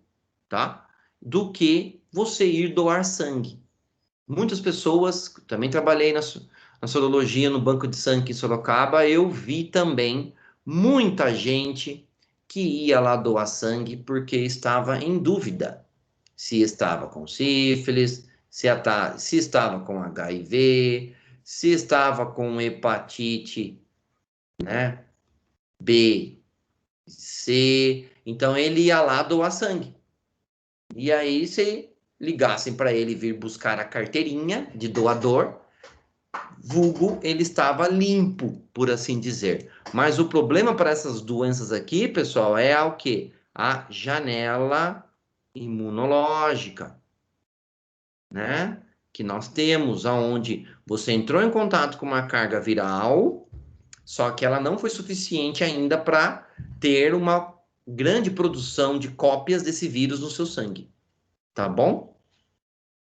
tá? Do que você ir doar sangue. Muitas pessoas, também trabalhei na sorologia, no banco de sangue em Sorocaba, eu vi também muita gente que ia lá doar sangue porque estava em dúvida se estava com sífilis, se estava com HIV, se estava com hepatite, né, B, C. Então ele ia lá doar sangue. E aí, se ligassem para ele vir buscar a carteirinha de doador, vulgo, ele estava limpo, por assim dizer. Mas o problema para essas doenças aqui, pessoal, é o quê? A janela imunológica, né? Que nós temos, aonde você entrou em contato com uma carga viral, só que ela não foi suficiente ainda para ter uma grande produção de cópias desse vírus no seu sangue, tá bom?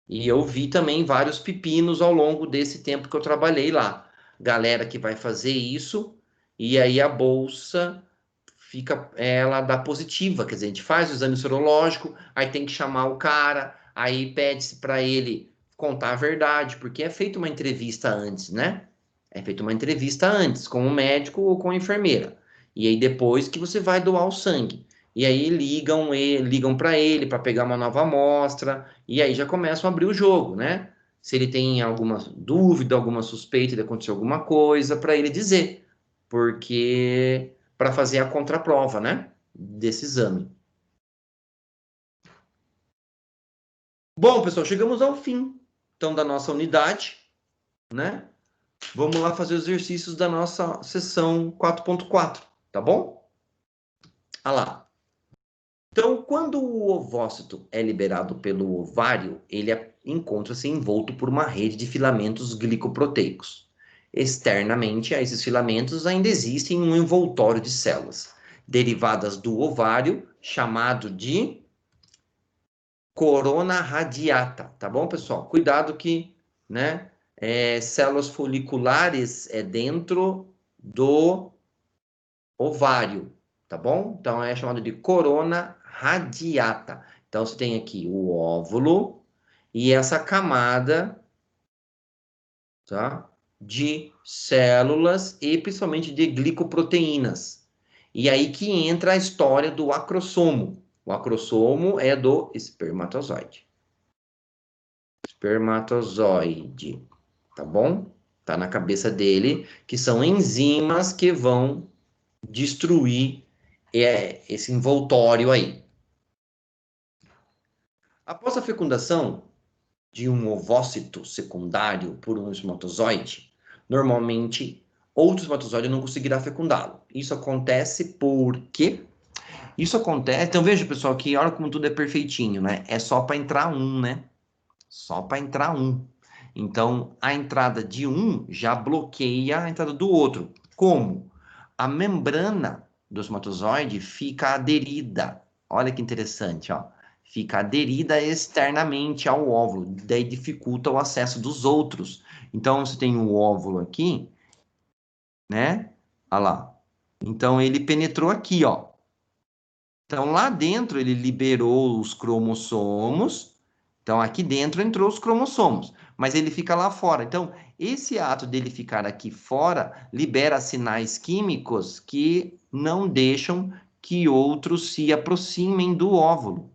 E eu vi também vários pepinos ao longo desse tempo que eu trabalhei lá. Galera que vai fazer isso, e aí a bolsa fica, ela dá positiva, quer dizer, a gente faz o exame sorológico, aí tem que chamar o cara, aí pede-se para ele contar a verdade, porque é feita uma entrevista antes, né? É feita uma entrevista antes, com o médico ou com a enfermeira. E aí depois que você vai doar o sangue. E aí ligam para ele para pegar uma nova amostra, e aí já começam a abrir o jogo, né? Se ele tem alguma dúvida, alguma suspeita de acontecer alguma coisa, para ele dizer, porque para fazer a contraprova, né? Desse exame. Bom, pessoal, chegamos ao fim, então, da nossa unidade, né? Vamos lá fazer os exercícios da nossa sessão 4.4, tá bom? Olha lá. Então, quando o ovócito é liberado pelo ovário, ele encontra-se envolto por uma rede de filamentos glicoproteicos. Externamente a esses filamentos ainda existe um envoltório de células, derivadas do ovário, chamado de corona radiata, tá bom, pessoal? Cuidado que, né, células foliculares é dentro do ovário, tá bom? Então é chamado de corona radiata. Então você tem aqui o óvulo e essa camada, tá? De células e principalmente de glicoproteínas. E aí que entra a história do acrossomo. O acrossomo é do espermatozoide. Espermatozoide, tá bom? Tá na cabeça dele, que são enzimas que vão destruir esse envoltório aí. Após a fecundação de um ovócito secundário por um espermatozoide, normalmente outro espermatozoide não conseguirá fecundá-lo. Isso acontece porque... Isso acontece... Então veja, pessoal, que olha como tudo é perfeitinho, né? É só para entrar um, né? Só para entrar um. Então, a entrada de um já bloqueia a entrada do outro. Como? A membrana do espermatozoide fica aderida. Olha que interessante, ó. Fica aderida externamente ao óvulo, daí dificulta o acesso dos outros. Então, você tem o óvulo aqui, né? Olha lá. Então, ele penetrou aqui, ó. Então, lá dentro, ele liberou os cromossomos. Então, aqui dentro entrou os cromossomos, mas ele fica lá fora. Então, esse ato dele ficar aqui fora libera sinais químicos que não deixam que outros se aproximem do óvulo.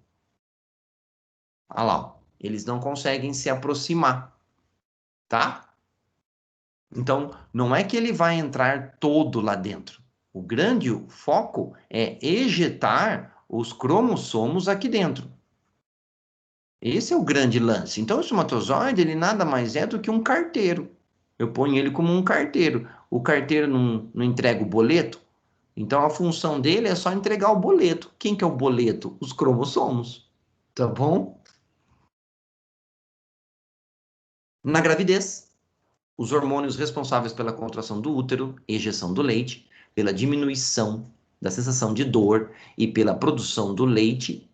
Olha lá, ó. Eles não conseguem se aproximar, tá? Então, não é que ele vai entrar todo lá dentro. O grande foco é ejetar os cromossomos aqui dentro. Esse é o grande lance. Então, o espermatozoide, ele nada mais é do que um carteiro. Eu ponho ele como um carteiro. O carteiro não entrega o boleto? Então, a função dele é só entregar o boleto. Quem que é o boleto? Os cromossomos. Tá bom? Na gravidez, os hormônios responsáveis pela contração do útero, ejeção do leite, pela diminuição da sensação de dor e pela produção do leite.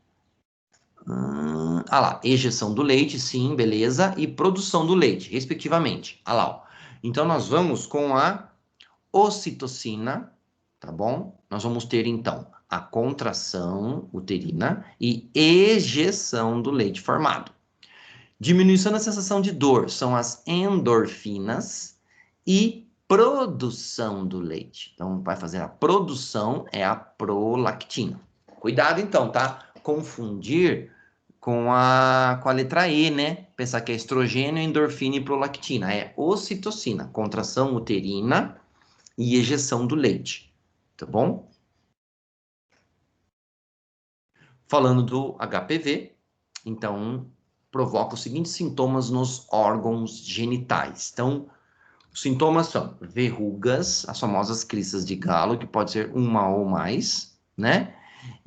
Lá, ejeção do leite, sim, beleza, e produção do leite, respectivamente. Lá, ó. Então, nós vamos com a ocitocina, tá bom? Nós vamos ter, então, a contração uterina e ejeção do leite formado. Diminuição da sensação de dor são as endorfinas e produção do leite. Então, vai fazer a produção, é a prolactina. Cuidado, então, tá? Confundir com a letra E, né? Pensar que é estrogênio, endorfina e prolactina. É ocitocina, contração uterina e ejeção do leite. Tá bom? Falando do HPV, então, provoca os seguintes sintomas nos órgãos genitais. Então, os sintomas são verrugas, as famosas cristas de galo, que pode ser uma ou mais, né?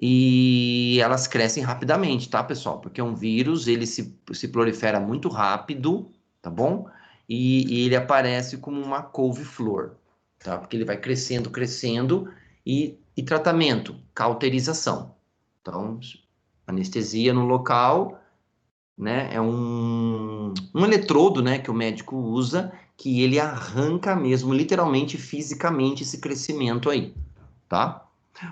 E elas crescem rapidamente, tá, pessoal? Porque um vírus, ele se prolifera muito rápido, tá bom? E ele aparece como uma couve-flor, tá? Porque ele vai crescendo, crescendo, e tratamento, cauterização. Então, anestesia no local, né? É um eletrodo, né, que o médico usa, que ele arranca mesmo, literalmente, fisicamente, esse crescimento aí, tá?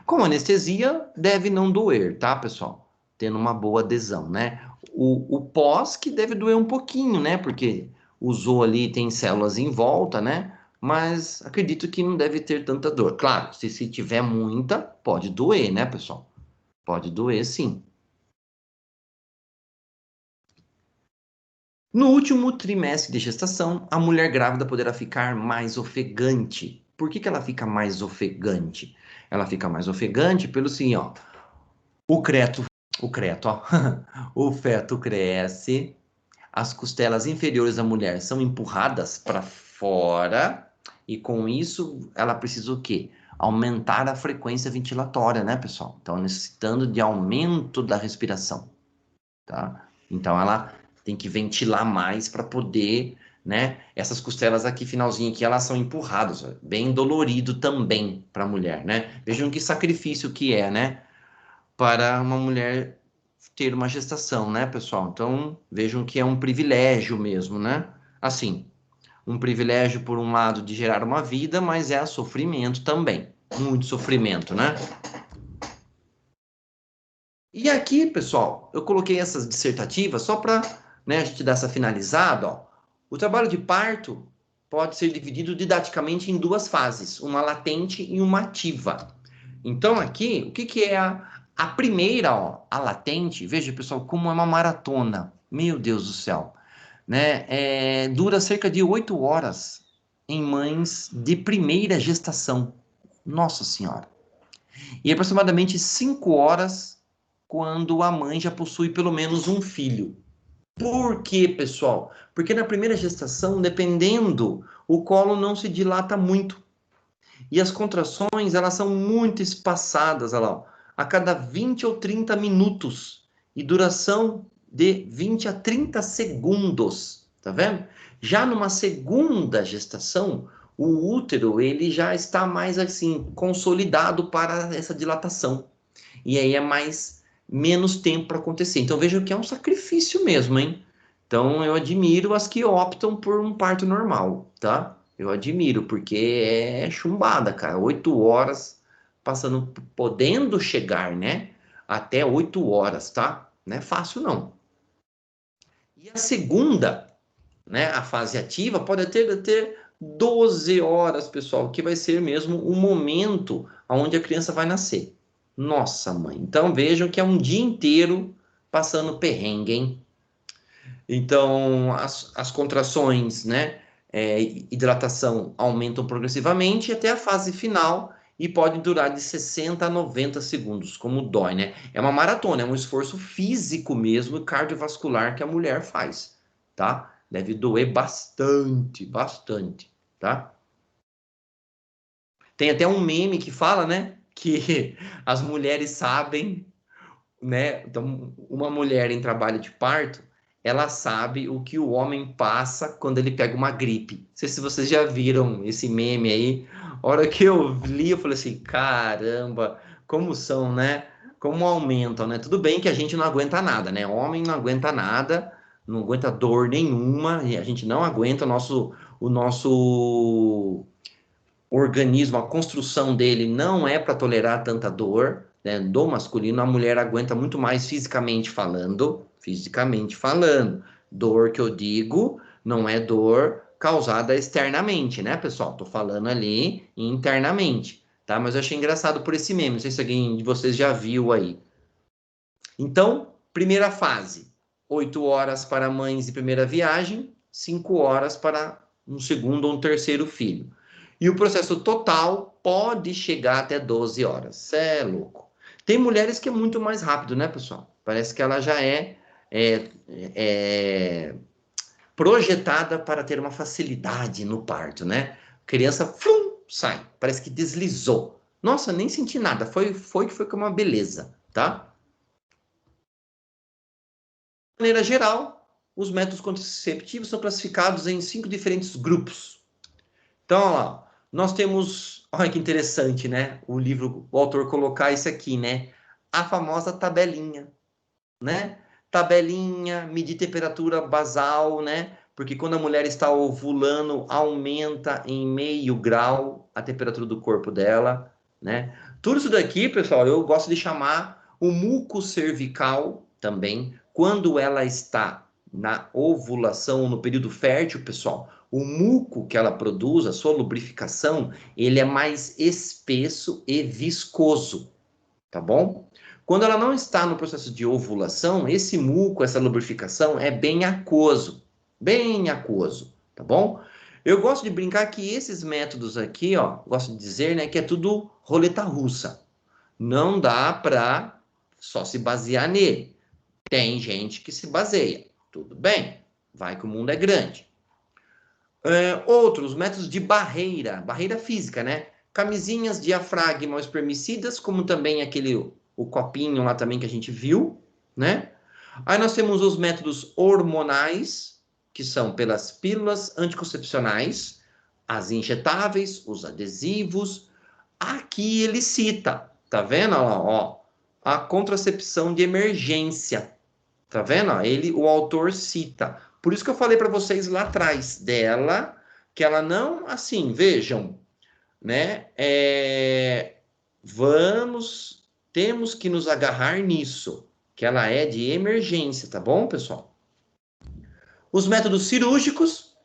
Com anestesia, deve não doer, tá, pessoal? Tendo uma boa adesão, né? O pós que deve doer um pouquinho, né? Porque usou ali, tem células em volta, né? Mas acredito que não deve ter tanta dor. Claro, se tiver muita, pode doer, né, pessoal? Pode doer, sim. No último trimestre de gestação, a mulher grávida poderá ficar mais ofegante. Por que ela fica mais ofegante? Ela fica mais ofegante pelo seguinte, ó. O feto cresce, as costelas inferiores da mulher são empurradas para fora e com isso ela precisa o quê? Aumentar a frequência ventilatória, né, pessoal? Então, necessitando de aumento da respiração, tá? Então, ela tem que ventilar mais para poder, né? Essas costelas aqui, finalzinho aqui, elas são empurradas, ó, bem dolorido também para a mulher, né? Vejam que sacrifício que é, né? Para uma mulher ter uma gestação, né, pessoal? Então, vejam que é um privilégio mesmo, né? Assim, um privilégio, por um lado, de gerar uma vida, mas é sofrimento também. Muito sofrimento, né? E aqui, pessoal, eu coloquei essas dissertativas só para, né, a gente dar essa finalizada, ó. O trabalho de parto pode ser dividido didaticamente em duas fases, uma latente e uma ativa. Então, aqui, o que é a primeira, ó, a latente? Veja, pessoal, como é uma maratona. Meu Deus do céu. Né? Dura cerca de 8 horas em mães de primeira gestação. Nossa Senhora. E aproximadamente 5 horas quando a mãe já possui pelo menos um filho. Por quê, pessoal? Porque na primeira gestação, dependendo, o colo não se dilata muito. E as contrações, elas são muito espaçadas, olha lá, ó, a cada 20 ou 30 minutos. E duração de 20 a 30 segundos, tá vendo? Já numa segunda gestação, o útero, ele já está mais, assim, consolidado para essa dilatação. E aí é menos tempo para acontecer. Então, vejam que é um sacrifício mesmo, hein? Então, eu admiro as que optam por um parto normal, tá? Eu admiro, porque é chumbada, cara. 8 horas passando, podendo chegar, né? Até 8 horas, tá? Não é fácil, não. E a segunda, né? A fase ativa pode até 12 horas, pessoal, que vai ser mesmo o momento onde a criança vai nascer. Nossa, mãe. Então, vejam que é um dia inteiro passando perrengue, hein? Então, as contrações, né, hidratação aumentam progressivamente até a fase final e pode durar de 60 a 90 segundos, como dói, né? É uma maratona, é um esforço físico mesmo, cardiovascular que a mulher faz, tá? Deve doer bastante, bastante, tá? Tem até um meme que fala, né, que as mulheres sabem, né? Então, uma mulher em trabalho de parto, ela sabe o que o homem passa quando ele pega uma gripe. Não sei se vocês já viram esse meme aí. A hora que eu li, eu falei assim, caramba, como são, né? Como aumentam, né? Tudo bem que a gente não aguenta nada, né? Homem não aguenta nada, não aguenta dor nenhuma, e a gente não aguenta o nosso organismo, a construção dele não é para tolerar tanta dor, né? Do masculino, a mulher aguenta muito mais fisicamente falando. Dor que eu digo não é dor causada externamente, né, pessoal? Tô falando ali internamente, tá? Mas eu achei engraçado por esse meme, não sei se alguém de vocês já viu aí. Então, primeira fase, 8 horas para mães de primeira viagem, 5 horas para um segundo ou um terceiro filho. E o processo total pode chegar até 12 horas. Cê é louco. Tem mulheres que é muito mais rápido, né, pessoal? Parece que ela já é projetada para ter uma facilidade no parto, né? Criança, flum, sai. Parece que deslizou. Nossa, nem senti nada. Foi com uma beleza, tá? De maneira geral, os métodos contraceptivos são classificados em 5 diferentes grupos. Então, olha lá, nós temos, olha que interessante, né? O autor colocar isso aqui, né? A famosa tabelinha, né? Tabelinha, medir temperatura basal, né? Porque quando a mulher está ovulando, aumenta em 0,5 grau a temperatura do corpo dela, né? Tudo isso daqui, pessoal, eu gosto de chamar o muco cervical também, quando ela está na ovulação, no período fértil, pessoal, o muco que ela produz, a sua lubrificação, ele é mais espesso e viscoso, tá bom? Quando ela não está no processo de ovulação, esse muco, essa lubrificação é bem aquoso, tá bom? Eu gosto de brincar que esses métodos aqui, ó, gosto de dizer, né, que é tudo roleta russa. Não dá para só se basear nele. Tem gente que se baseia, tudo bem, vai que o mundo é grande. Outros métodos de barreira física, né? Camisinhas diafragma espermicidas, como também o copinho lá também que a gente viu, né? Aí nós temos os métodos hormonais, que são pelas pílulas anticoncepcionais, as injetáveis, os adesivos. Aqui ele cita, tá vendo? Ó, a contracepção de emergência. Tá vendo? O autor cita. Por isso que eu falei para vocês lá atrás dela, que ela não, assim, vejam, né? Temos que nos agarrar nisso, que ela é de emergência, tá bom, pessoal? Os métodos cirúrgicos,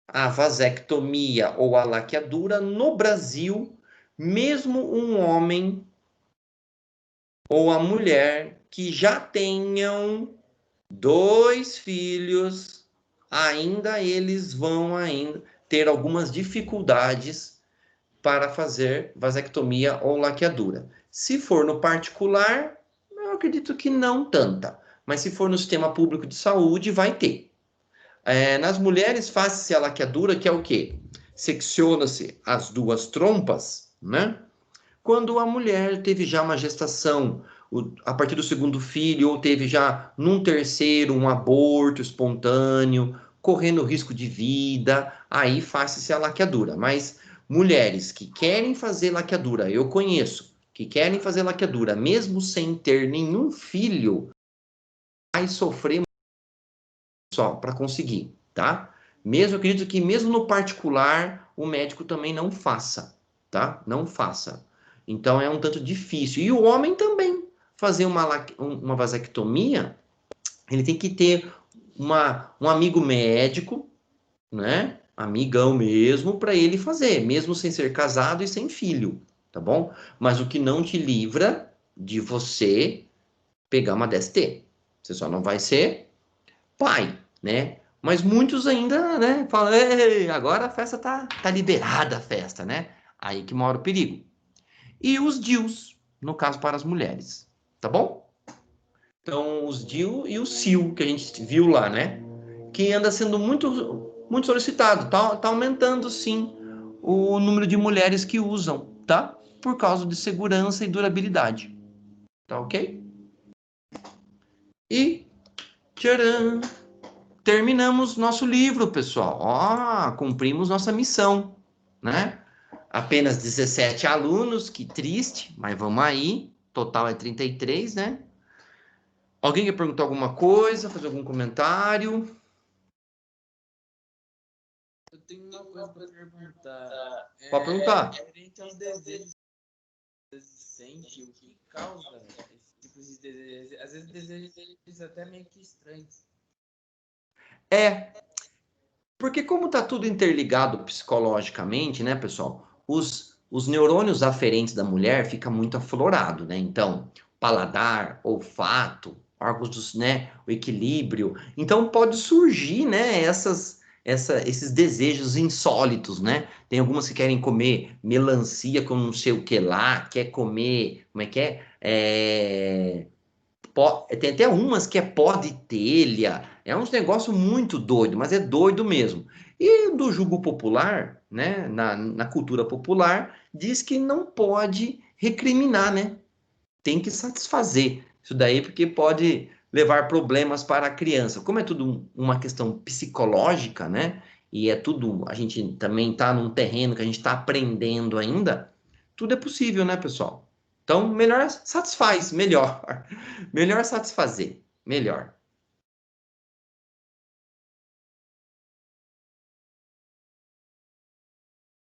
a vasectomia ou a laqueadura, no Brasil, mesmo um homem ou a mulher que já tenham 2 filhos, eles vão ter algumas dificuldades para fazer vasectomia ou laqueadura. Se for no particular, eu acredito que não tanta, mas se for no sistema público de saúde, vai ter. Nas mulheres, faz-se a laqueadura, que é o quê? Secciona-se as 2 trompas, né? Quando a mulher teve já uma gestação a partir do 2º filho, ou teve já num 3º um aborto espontâneo, correndo risco de vida, aí faz-se a laqueadura. Mas mulheres que querem fazer laqueadura, eu conheço, que querem fazer laqueadura, mesmo sem ter nenhum filho, vai sofrer só para conseguir, tá? Mesmo, eu acredito que mesmo no particular, o médico também não faça, tá? Não faça. Então, é um tanto difícil. E o homem também. Fazer uma vasectomia, ele tem que ter um amigo médico, né? Amigão mesmo, para ele fazer, mesmo sem ser casado e sem filho, tá bom? Mas o que não te livra de você pegar uma DST. Você só não vai ser pai, né? Mas muitos ainda, né, falam, ei, agora a festa tá liberada, a festa, né? Aí que mora o perigo. E os DIUs, no caso para as mulheres, tá bom? Então, os DIU e o SIU, que a gente viu lá, né? Que anda sendo muito solicitado, tá aumentando, sim, o número de mulheres que usam, tá? Por causa de segurança e durabilidade, tá ok? E, tcharam! Terminamos nosso livro, pessoal. Ó, cumprimos nossa missão, né? Apenas 17 alunos, que triste, mas vamos aí. Total é 33, né? Alguém quer perguntar alguma coisa, fazer algum comentário? Eu tenho uma coisa para perguntar. Pode perguntar. Referente aos desejos que você sente, o que causa esse tipo de desejo? Às vezes desejos até meio que estranhos. Porque como está tudo interligado psicologicamente, né, pessoal? Os neurônios aferentes da mulher ficam muito aflorado, né? Então, paladar, olfato, órgãos dos, né, o equilíbrio. Então, pode surgir, né, esses desejos insólitos, né? Tem algumas que querem comer melancia com não sei o que lá, quer comer, como é que é? Tem até umas que é pó de telha, é uns negócio muito doido, mas é doido mesmo. E do jugo popular, né, na cultura popular, diz que não pode recriminar, né? Tem que satisfazer isso daí, porque pode levar problemas para a criança. Como é tudo uma questão psicológica, né? E é tudo, a gente também está num terreno que a gente está aprendendo ainda, tudo é possível, né, pessoal? Então, melhor satisfaz, melhor. Melhor satisfazer, melhor.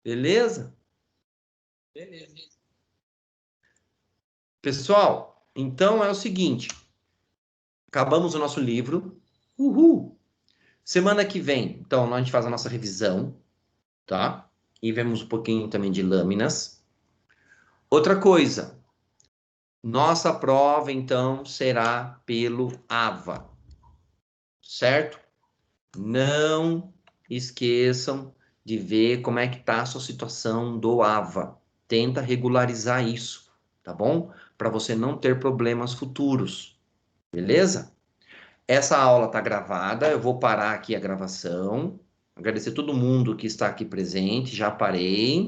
Beleza? Beleza. Pessoal, então é o seguinte. Acabamos o nosso livro. Uhul! Semana que vem, então, a gente faz a nossa revisão, tá? E vemos um pouquinho também de lâminas. Outra coisa, Nossa prova, então, será pelo AVA, certo? Não esqueçam de ver como é que está a sua situação do AVA. Tenta regularizar isso, tá bom? Para você não ter problemas futuros, beleza? Essa aula está gravada, eu vou parar aqui a gravação. Agradecer todo mundo que está aqui presente, já parei.